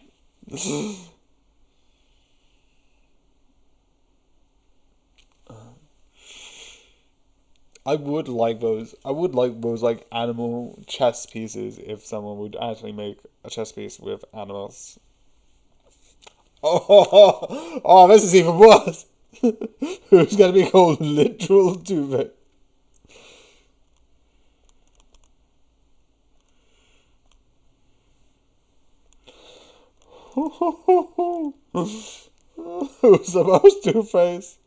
I would like those. I would like those like animal chess pieces if someone would actually make a chess piece with animals. Oh, this is even worse. Who's gonna be called literal Tuve? Who's the most Two-Face?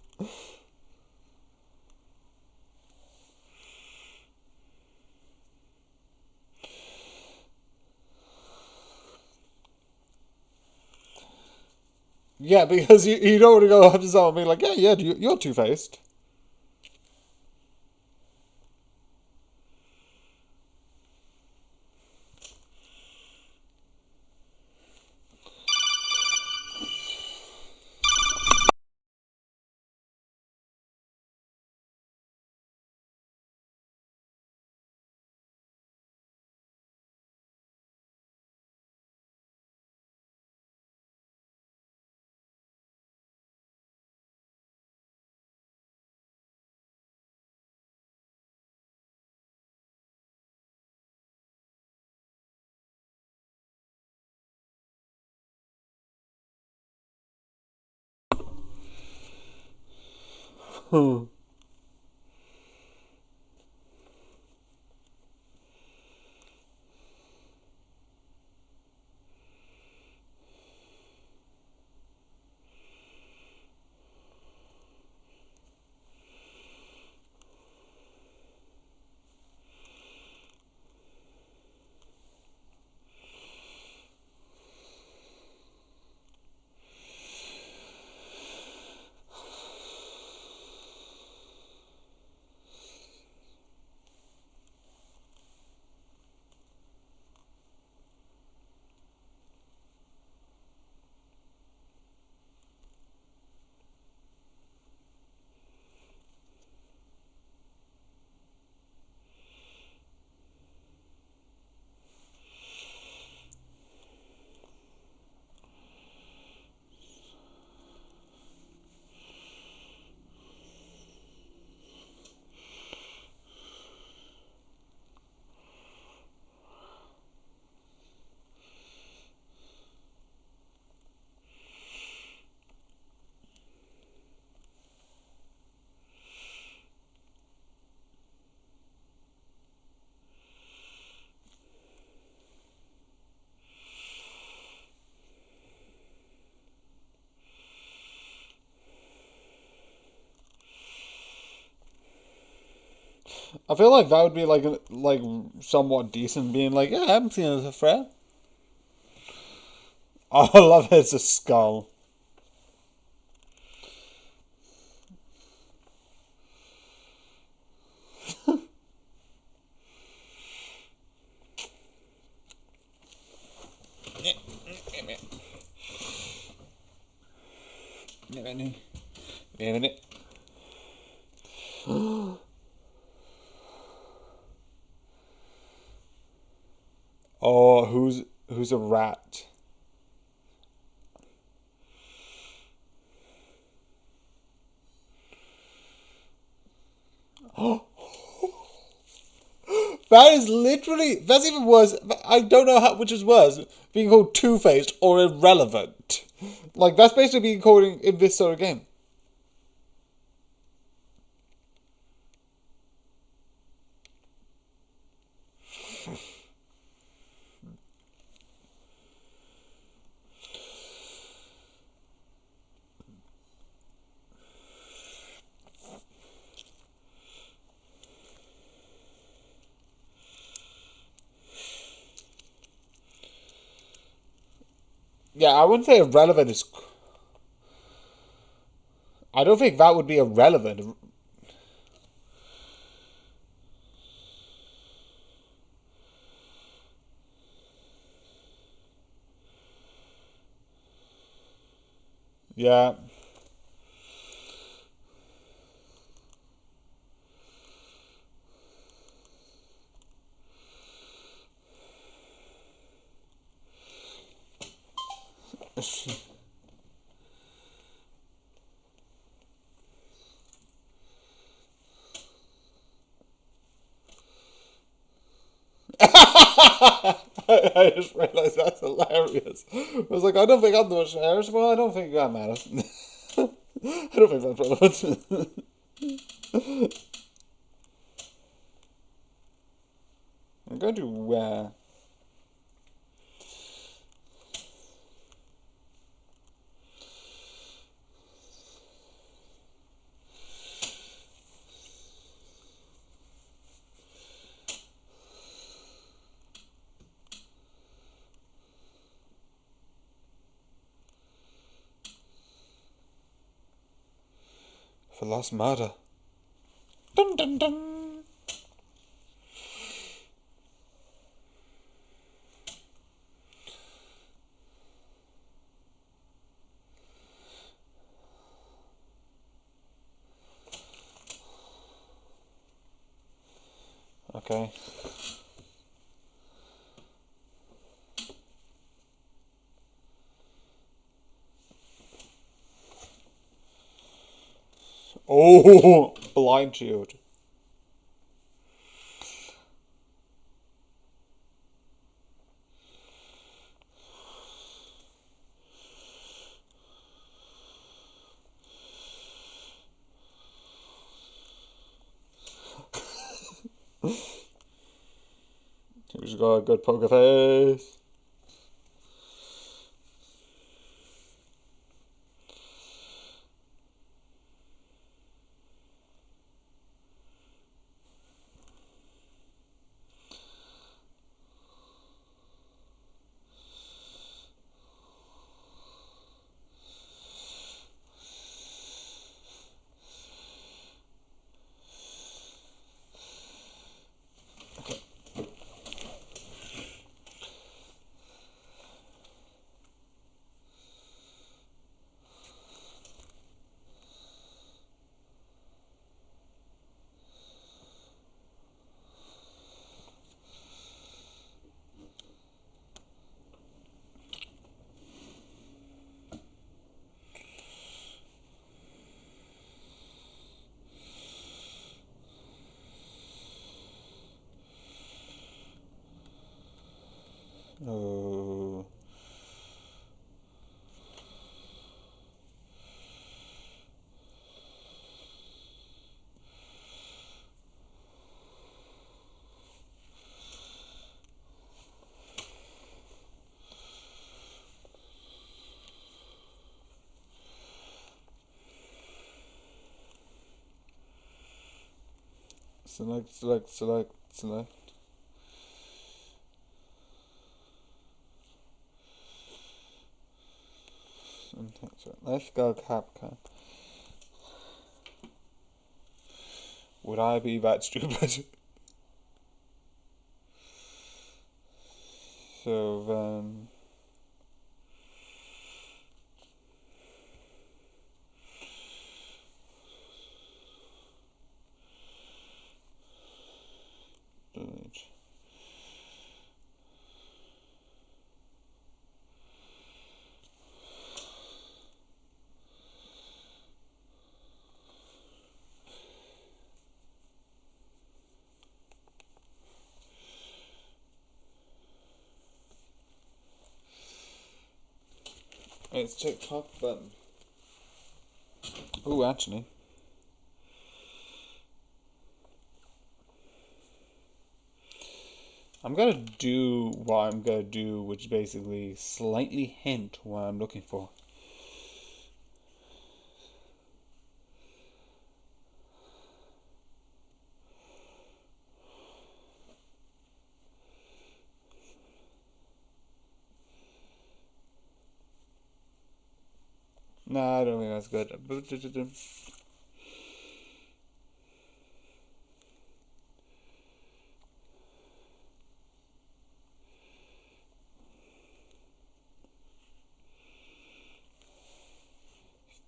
Yeah, because you don't want to go up to someone and be like, yeah, you're Two-Faced. I feel like that would be like somewhat decent, being like, yeah, I haven't seen it as a threat. Oh, I love it. It's a skull. Oh, who's a rat? That is literally, that's even worse. I don't know which is worse, being called two-faced or irrelevant. Like, that's basically being called in this sort of game. Yeah, I wouldn't say irrelevant is... I don't think that would be irrelevant. Yeah. I just realized that's hilarious. I was like, I don't think I'm the one shares. Well, I don't think that matters. I don't think that's relevant. I'm going to for last murder. Dun dun dun. Okay. Oh, blind shield. He's got a good poker face. Oh. Select, select, select, select. Let's go Capcom. Would I be that stupid? So then... delete. It's TikTok button. Ooh, actually. I'm gonna do what I'm gonna do, which is basically slightly hint what I'm looking for. Nah, I don't think that's good.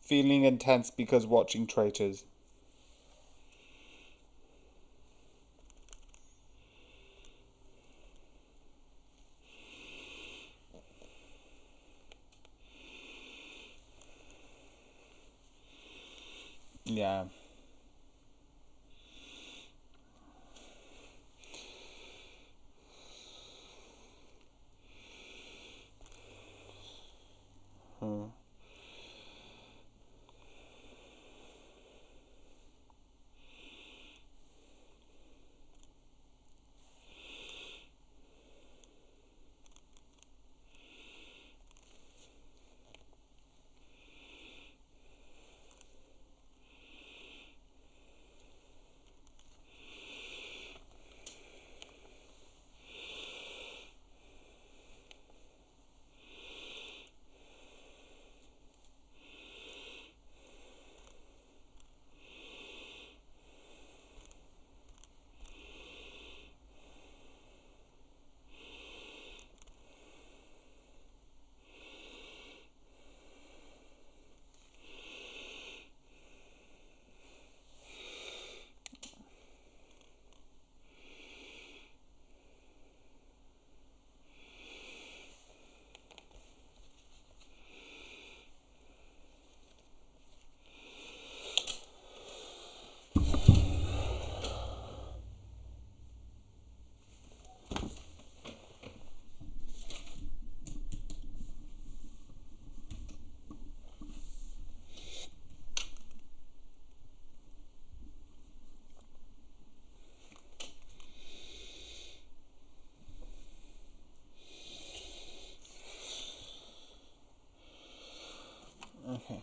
Feeling intense because watching Traitors. Yeah. Okay.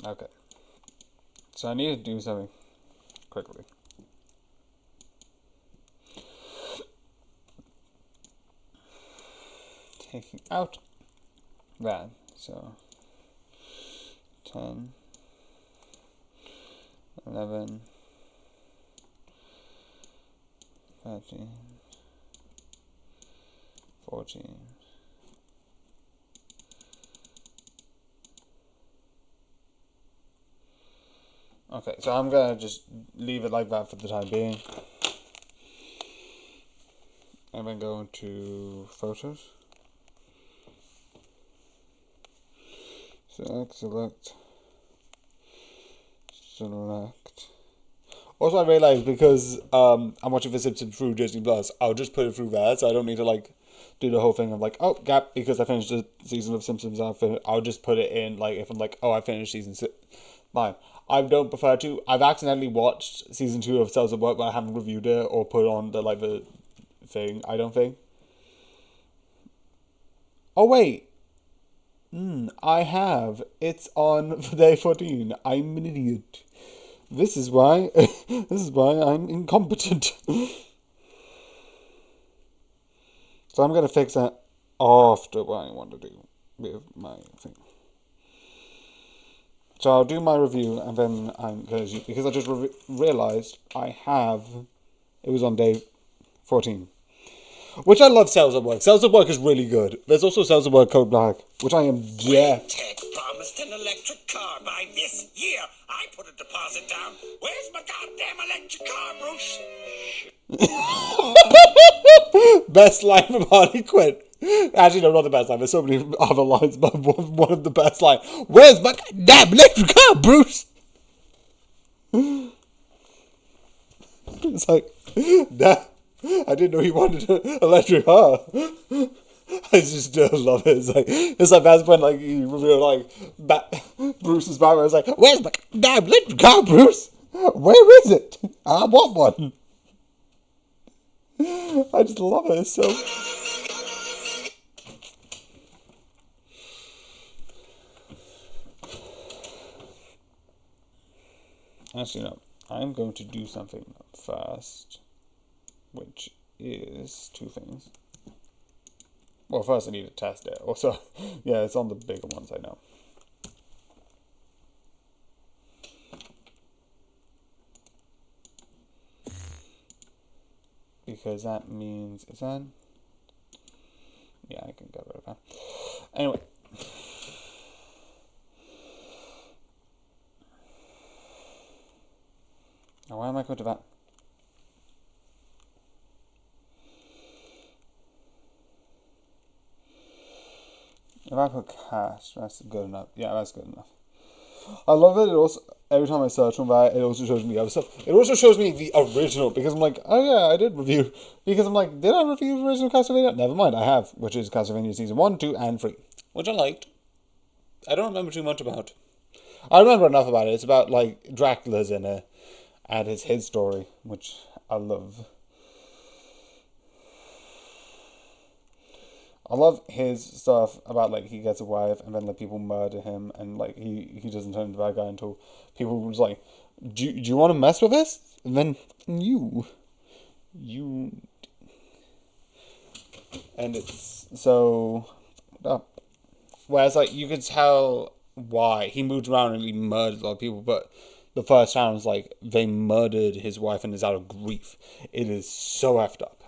Okay. So I need to do something quickly. Taking out that. So 10, 11, 13, 14. Okay, so I'm gonna just leave it like that for the time being. And then go into photos. Select. Also, I realized because I'm watching The Simpsons through Disney Plus, I'll just put it through there, so I don't need to like do the whole thing of like, oh, gap, because I finished the season of Simpsons. I'll just put it in like if I'm like, oh, I finished season 9. I don't prefer to. I've accidentally watched season 2 of Cells at Work, but I haven't reviewed it or put on the thing. I don't think. Oh wait. I have. It's on day 14. I'm an idiot. This is why. This is why I'm incompetent. So I'm gonna fix that after what I want to do with my thing. So I'll do my review and then I'm gonna because I just realized I have. It was on day 14. Which I love Cells at Work. Cells at Work is really good. There's also Cells at Work Code Black, which I am Tech promised an electric car by this year. I put a deposit down. Where's my goddamn electric car, Bruce? Best line from Harley Quinn. Actually, no, not the best line. There's so many other lines, but one of the best lines. Where's my damn electric car, Bruce? It's like, nah, I didn't know he wanted an electric car. I just love it. It's like that's when like you reveal like Bruce's Batman. It's like, where's my damn electric car, Bruce? Where is it? I want one. I just love it. It's so. Actually, no. I'm going to do something first, which is two things. Well, first I need to test it. Also, yeah, it's on the bigger ones, I know. Because that means, is that? Yeah, I can get rid of that. Anyway. Now, why am I going to that? If I put cast, that's good enough. Yeah, that's good enough. I love it. It also, every time I search on that, it also shows me other stuff. It also shows me the original, because I'm like, oh yeah, I did review. Because I'm like, did I review the original Castlevania? Never mind, I have, which is Castlevania Season 1, 2, and 3, which I liked. I don't remember too much about. I remember enough about it. It's about, like, Dracula's in it, and it's his story, which I love. I love his stuff about, like, he gets a wife and then, like, people murder him and, like, he doesn't turn into a bad guy until people was like, do you want to mess with this? And then you. And it's so up. Whereas, like, you could tell why. He moved around and he murdered a lot of people, but the first time was, like, they murdered his wife and it's out of grief. It is so effed up.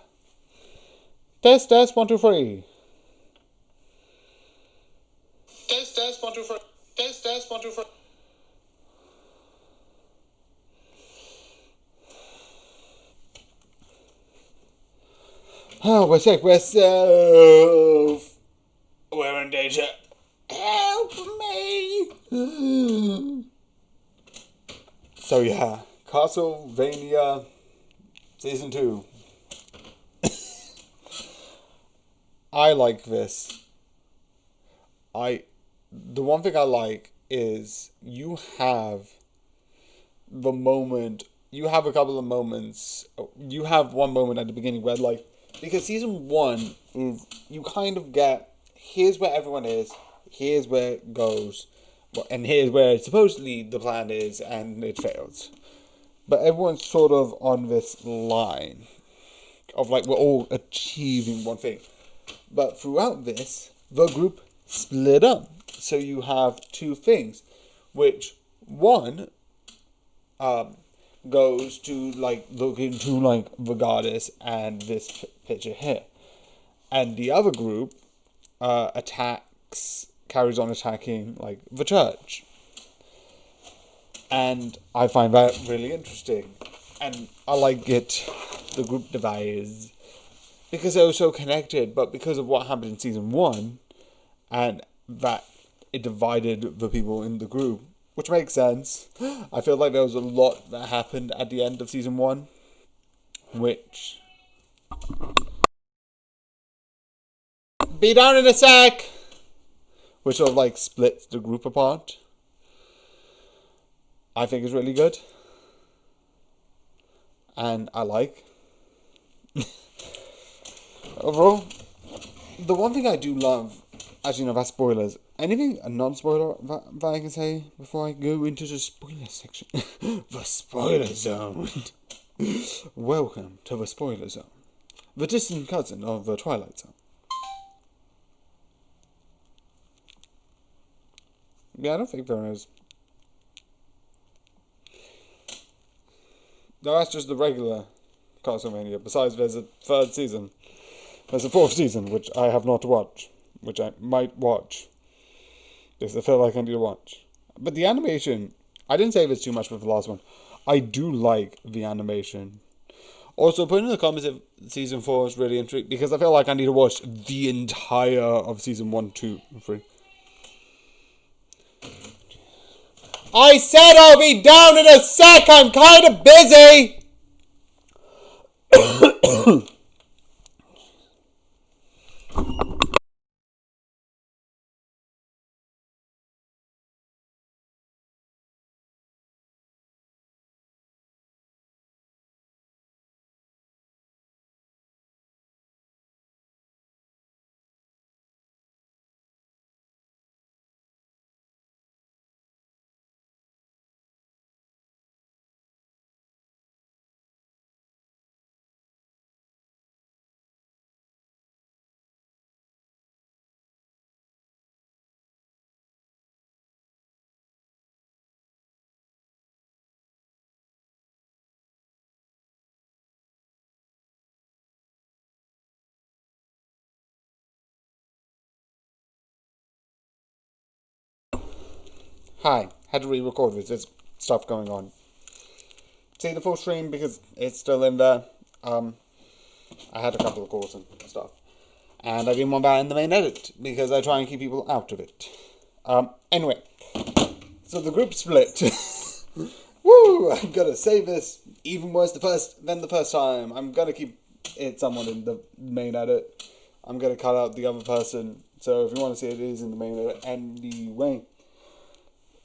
Test, 1, 2, 3. Test, 1, 2, 3. Test, 1, 2, 3. Oh, we're sick. We're in danger. Help me. So yeah, Castlevania Season 2. I like this. The one thing I like is you have the moment, you have a couple of moments, you have one moment at the beginning where, like, because Season 1 is, you kind of get, here's where everyone is, here's where it goes, and here's where supposedly the plan is, and it fails. But everyone's sort of on this line of, like, we're all achieving one thing. But throughout this, the group split up. So you have two things, which one goes to, like, look into, like, the goddess and this picture here. And the other group carries on attacking, like, the church. And I find that really interesting. And I like it, the group divides, because they were so connected, but because of what happened in Season 1, and that it divided the people in the group, which makes sense. I feel like there was a lot that happened at the end of Season 1, which... Be down in a sec! Which sort of, like, splits the group apart. I think is really good. And I like. Overall, the one thing I do love, actually no, that's spoilers. Anything a non-spoiler that I can say before I go into the spoiler section? The spoiler zone. Welcome to the spoiler zone. The distant cousin of the Twilight Zone. Yeah, I don't think there is. No, that's just the regular Castlevania. Besides, there's a third season. There's a fourth season, which I have not watched. Which I might watch. Because I feel like I need to watch. But the animation, I didn't say this too much with the last one. I do like the animation Also, put in the comments if season 4 is really intriguing, because I feel like I need to watch the entire of season 1, 2, and 3. I said I'll be down in a sec. I'm kind of busy. Hi, had to re-record with this stuff going on. See the full stream because it's still in there. I had a couple of calls and stuff. And I didn't want that in the main edit because I try and keep people out of it. Anyway, so the group split. Woo! I'm gonna save this even worse than the first time. I'm gonna keep it somewhat in the main edit. I'm gonna cut out the other person. So if you want to see it, it is in the main edit anyway.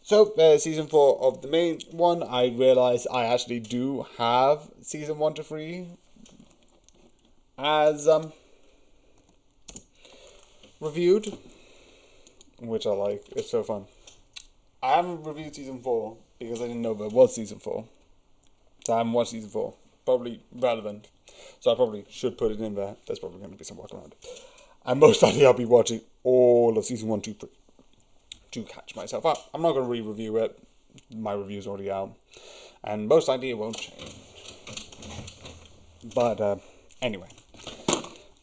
So, season 4 of the main one, I realized I actually do have season 1 to 3 as reviewed, which I like. It's so fun. I haven't reviewed season 4 because I didn't know there was season 4. So I haven't watched season 4. Probably relevant. So I probably should put it in there. There's probably going to be some work around it. And most likely I'll be watching all of season 1, 2, 3. To catch myself up. I'm not going to re-review it. My review's already out. And most likely it won't change. But, anyway.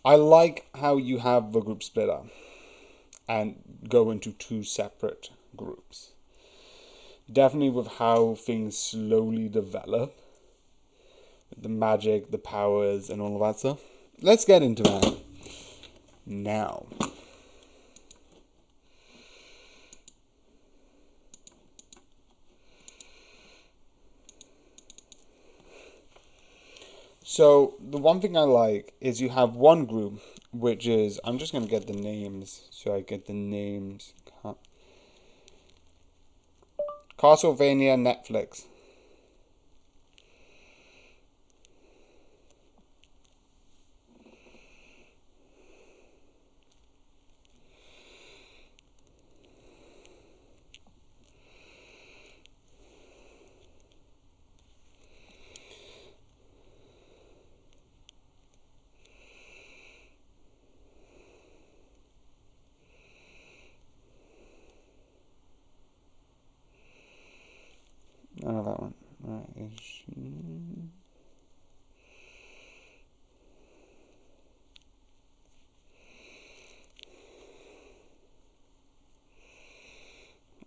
I like how you have the group split up. And go into 2 separate groups. Definitely with how things slowly develop. The magic, the powers, and all of that stuff. Let's get into that now. So, the one thing I like is you have one group, which is, I'm just going to get the names, so I get the names. Castlevania Netflix. Oh, that one. Right, is she...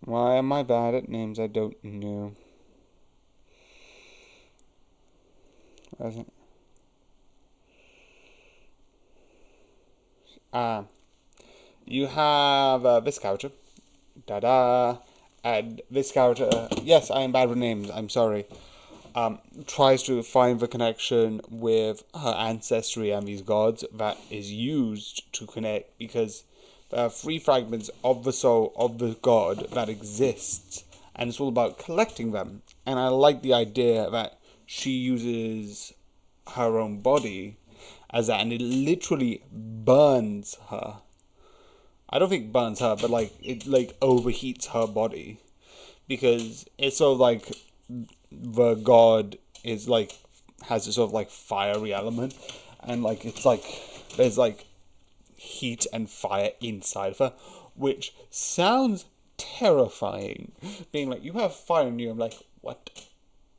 Why am I bad at names I don't know? You have this character. Da-da. And this character, yes, I am bad with names, I'm sorry, tries to find the connection with her ancestry and these gods that is used to connect, because there are 3 fragments of the soul of the god that exists, and it's all about collecting them. And I like the idea that she uses her own body as that, and it literally burns her. I don't think burns her, but like it like overheats her body, because it's sort of like the god is like has this sort of like fiery element, and like it's like there's like heat and fire inside of her, which sounds terrifying. Being like, you have fire in you, I'm like, what?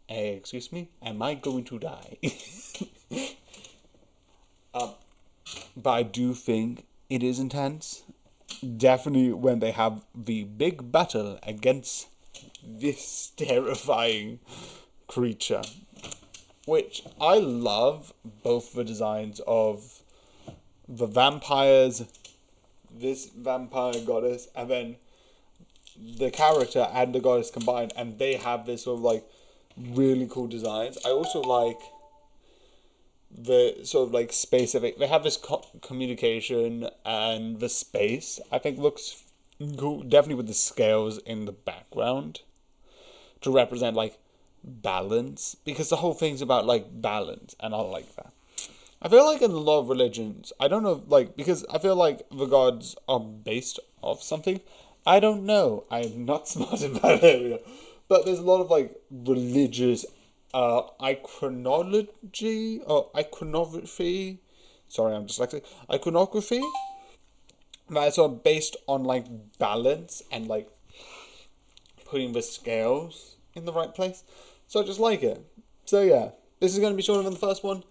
Excuse me? Am I going to die? But I do think it is intense. Definitely when they have the big battle against this terrifying creature. which I love both the designs of the vampires, this vampire goddess, and then the character and the goddess combined, and they have this sort of like really cool designs. I also like the sort of like space of it. They have this communication, and the space I think looks cool, definitely with the scales in the background to represent like balance, because the whole thing's about like balance, and I like that. I feel like in a lot of religions, I don't know, like, because I feel like the gods are based off something. I don't know. I'm not smart in that area. But there's a lot of, like, religious iconography, or iconography. Sorry, I'm dyslexic. Iconography. That's sort of based on, like, balance and, like, putting the scales in the right place. So I just like it. So, yeah. This is going to be shorter than the first one.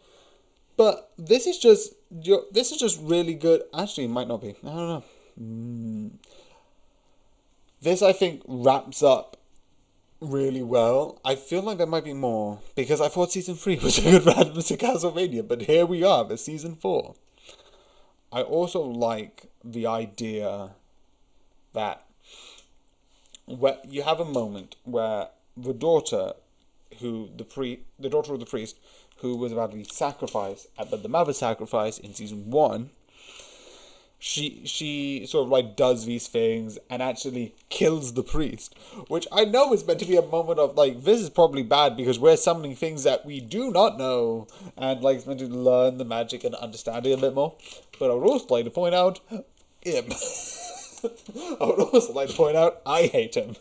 But this is just really good. Actually, it might not be. I don't know. This, I think, wraps up really well. I feel like there might be more, because I thought season 3 was a good random to Castlevania, but here we are with season 4. I also like the idea that you have a moment where the daughter of the priest, who was about to be sacrificed at the mother sacrifice in season 1, she sort of like does these things and actually kills the priest, which I know is meant to be a moment of like, this is probably bad because we're summoning things that we do not know, and like it's meant to learn the magic and understand it a bit more. But I would also like to point out him. I would also like to point out I hate him.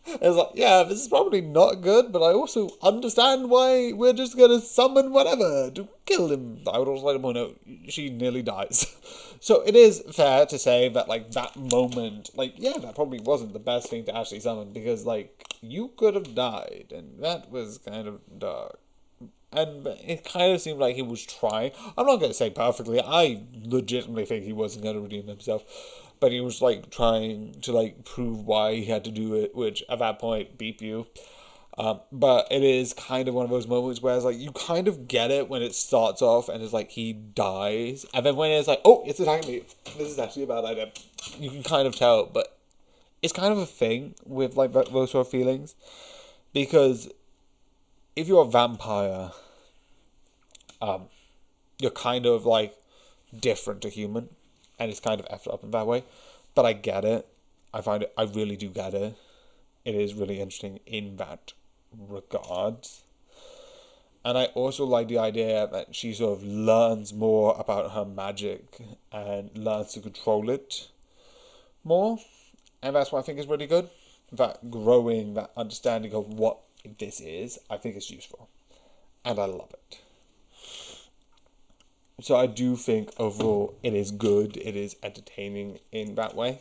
It's like, yeah, this is probably not good, but I also understand why we're just gonna summon whatever to kill him. I would also like to point out, she nearly dies. So it is fair to say that, like, that moment, like, yeah, that probably wasn't the best thing to actually summon, because, like, you could have died, and that was kind of dark. And it kind of seemed like he was trying. I'm not gonna say perfectly, I legitimately think he wasn't gonna redeem himself. But he was, like, trying to, like, prove why he had to do it, which, at that point, beep you. But it is kind of one of those moments where it's, like, you kind of get it when it starts off and it's, like, he dies. And then when it's, like, oh, it's attacking me. This is actually a bad idea. You can kind of tell, but it's kind of a thing with, like, those sort of feelings. Because if you're a vampire, you're kind of, like, different to human. And it's kind of effed up in that way. But I get it. I really do get it. It is really interesting in that regard. And I also like the idea that she sort of learns more about her magic and learns to control it more. And that's what I think is really good. That growing, that understanding of what this is, I think is useful. And I love it. So I do think overall it is good. It is entertaining in that way.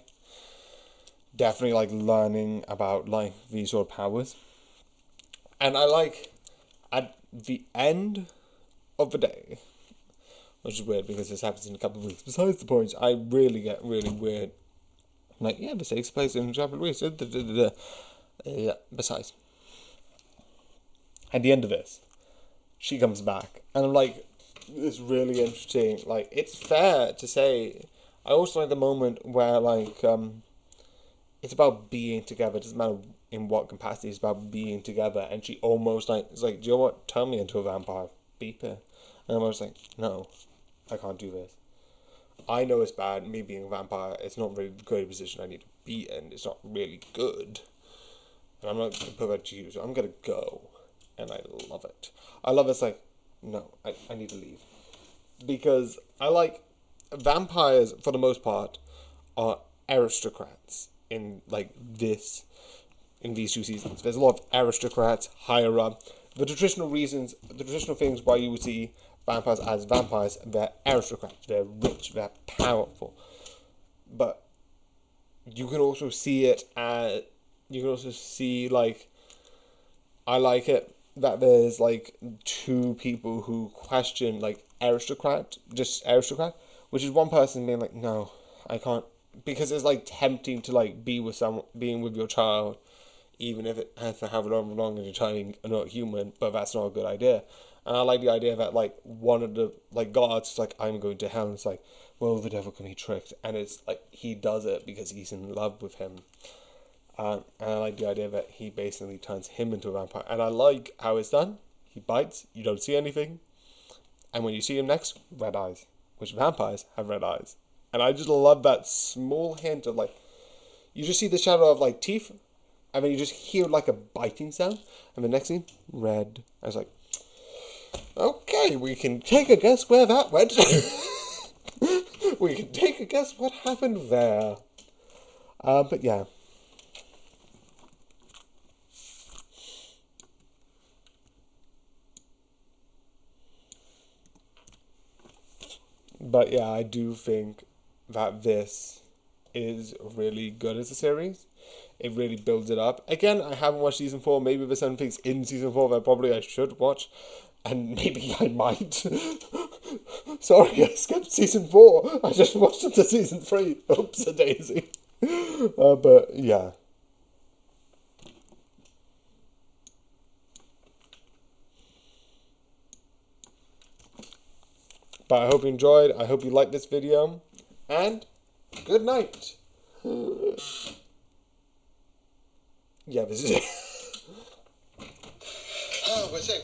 Definitely like learning about like these sort of powers. And I like at the end of the day, which is weird because this happens in a couple of weeks. Besides the point, I really get really weird. Like, yeah, this takes place in a couple of weeks. Besides, at the end of this, she comes back. And I'm like, it's really interesting. Like, it's fair to say. I also like the moment where, like, it's about being together. It doesn't matter in what capacity. It's about being together. And she almost, like, it's like, do you know what? Turn me into a vampire. Beep it. And I'm almost like, no, I can't do this. I know it's bad. Me being a vampire, it's not really the great position I need to be in. It's not really good. And I'm not going to put that to you. So I'm going to go. And I love it. I love it's like, no, I need to leave. Because I like vampires, for the most part, are aristocrats in like this, in these two seasons. There's a lot of aristocrats higher up. The traditional things why you would see vampires as vampires, they're aristocrats, they're rich, they're powerful. But you can also see it as, you can also see like, I like it that there's like two people who question like aristocrat, which is one person being like, no, I can't, because it's like tempting to like being with your child, even if it has to have however long as you're trying another human, but that's not a good idea. And I like the idea that, like, one of the, like, gods is like, I'm going to hell, and it's like, well, the devil can be tricked, and it's like, he does it because he's in love with him. And I like the idea that he basically turns him into a vampire, and I like how it's done. He bites, you don't see anything, and when you see him next, red eyes, which vampires have red eyes. And I just love that small hint of, like, you just see the shadow of, like, teeth, and then you just hear, like, a biting sound, and the next scene, red. I was like, okay, we can take a guess where that went. We can take a guess what happened there. But yeah. But yeah, I do think that this is really good as a series. It really builds it up. Again, I haven't watched season 4. Maybe there's some things in season 4 that probably I should watch. And maybe I might. Sorry, I skipped season 4. I just watched it to season 3. Oops, a daisy. But yeah. But I hope you enjoyed. I hope you liked this video. And good night. Yeah, this is it. Oh, what's that?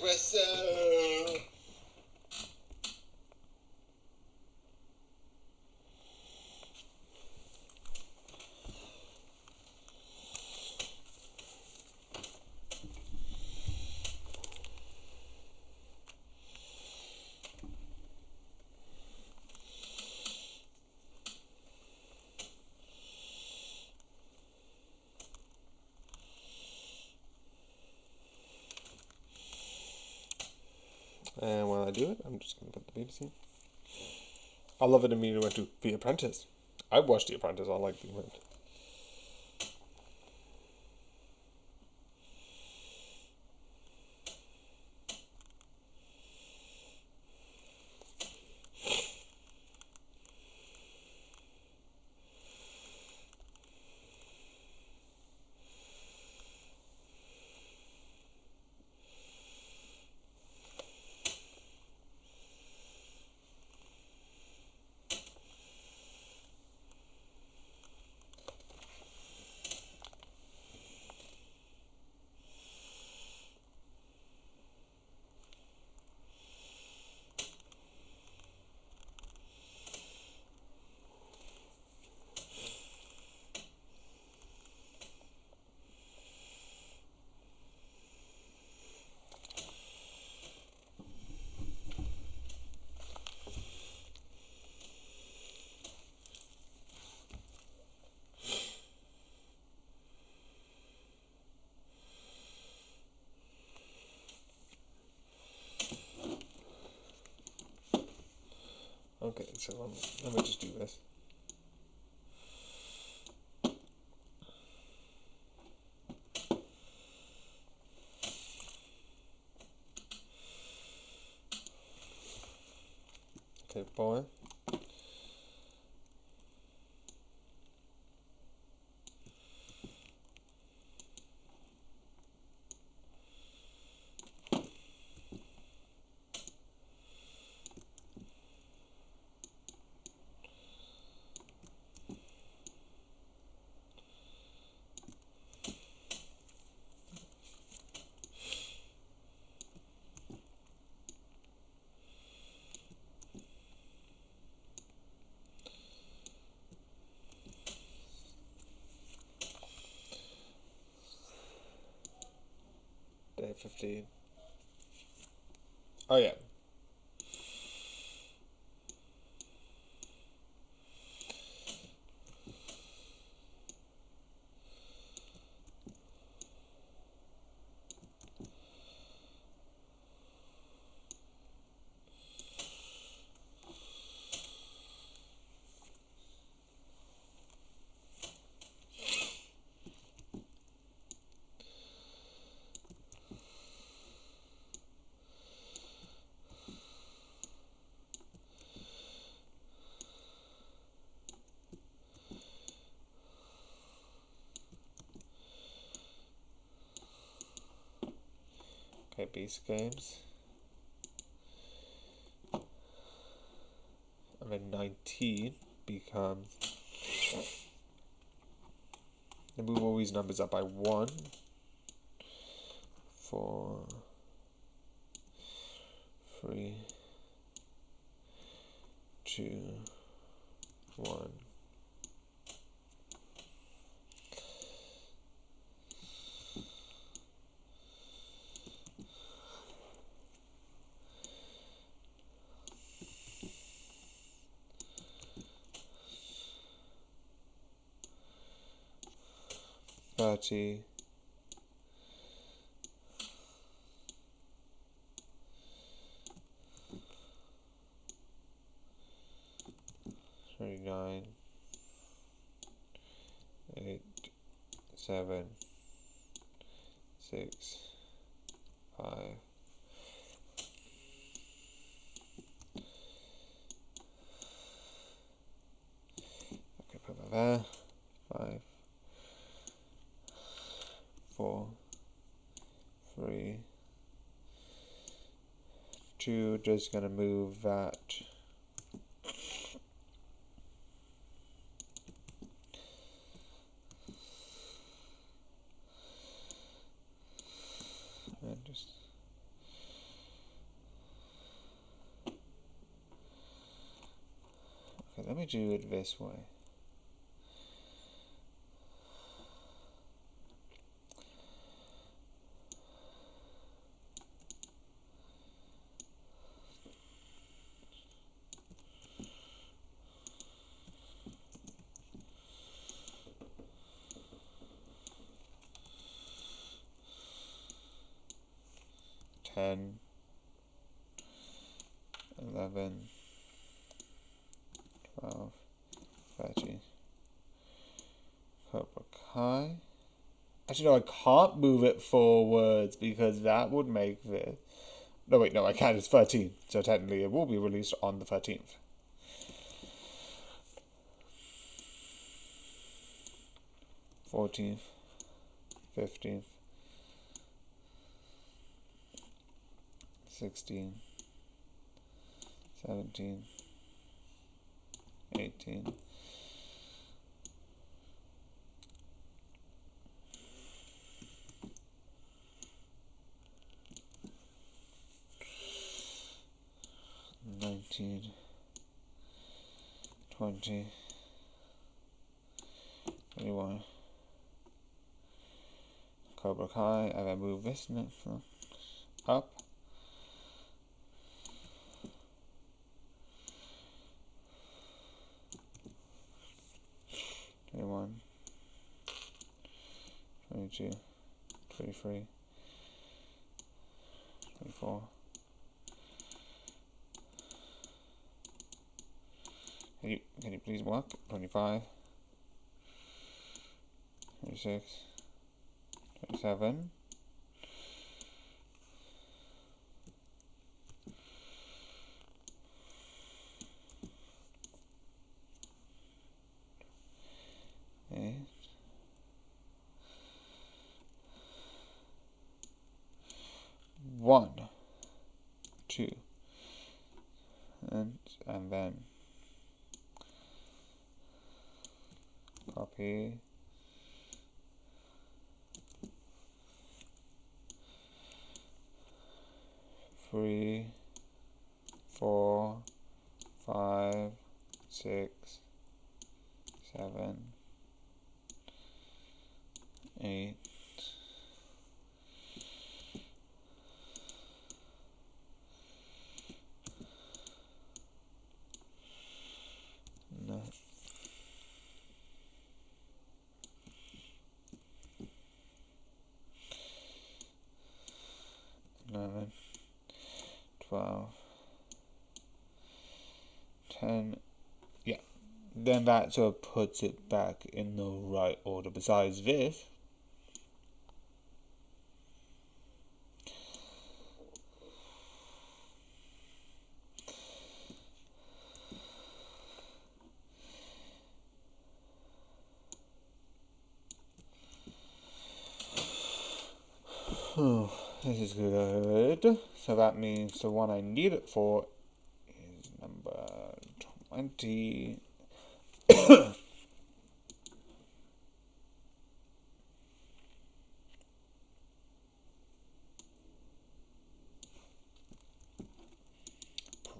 And while I do it, I'm just going to put the BBC. I love it immediately went to The Apprentice. I watched The Apprentice, I like The Apprentice. Okay, so let me just do this. Okay, boy. Day 15. Oh yeah. Okay, basic games. And then 19 becomes... Then move all these numbers up by 1. 4, 3, 2, 1. Thirty. 39, 8, 7, 6, 5. Okay, put that there. 5, 4, 3, 2. Just gonna move that. And just okay, let me do it this way. Ten, 11, 12, 13. Cobra Kai. Actually, no, I can't move it forwards because that would make this. No, wait, no, I can't. It's 13. So technically, it will be released on the 13th. '14th, 15th, 16, 17, 18, 19, 20, 21. Cobra Kai, and then move this next one up. '21, 22, 23, 24. Can you please walk? 25, 26, 27. One, 2, and then copy, 3, 4, 5, 6, 7, 8. No. 11, 12, 10. Yeah. Then that sort of puts it back in the right order. Besides this, This is good. So that means the one I need it for is number 20.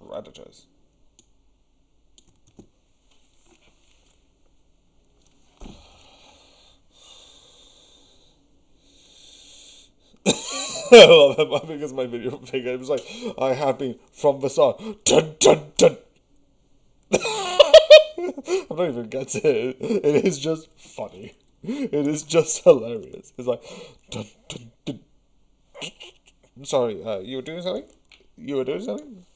Predators. I love it. I think it's my video figure. It was like, I have been from the start. Dun dun dun. I don't even get it. It is just funny. It is just hilarious. It's like, dun dun dun. I'm sorry, you were doing something? You were doing something?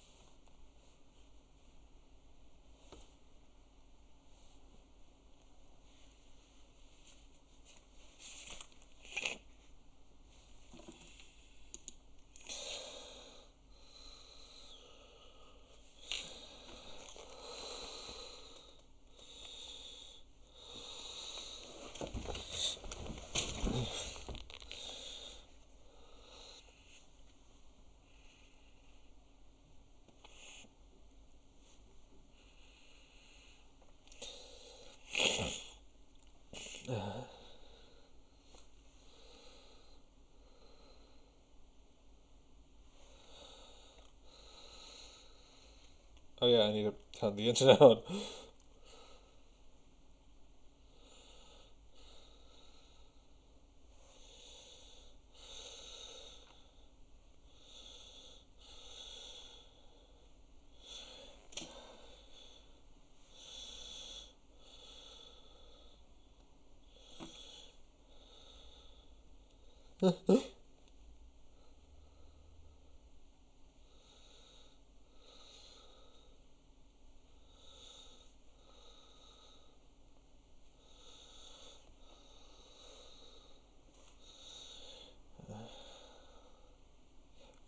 Oh yeah, I need to turn the internet on.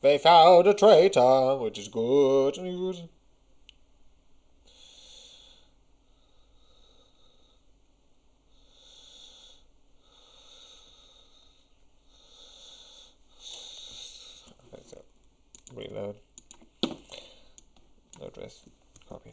They found a traitor, which is good news. Okay, so reload. No address. Copy.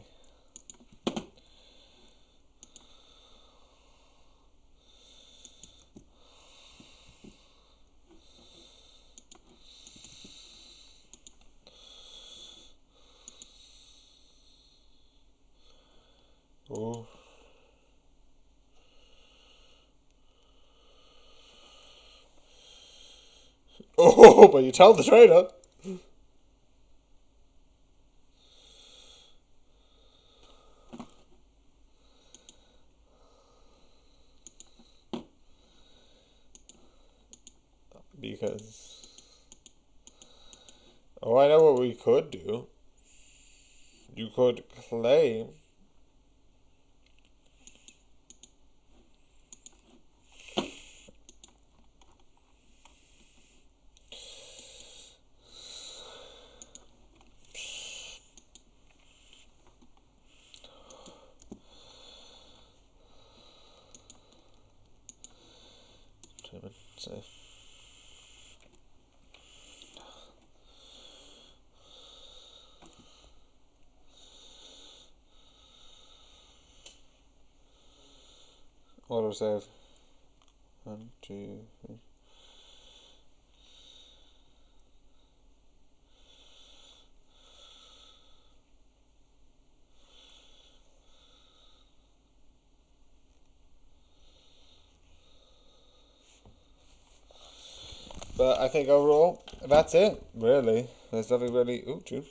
Oh. Oh, but you tell the traitor. Because... Oh, I know what we could do. You could claim... Save. Autosave. 1, 2, 3. But I think overall, that's it, really. There's nothing really... Ooh, true.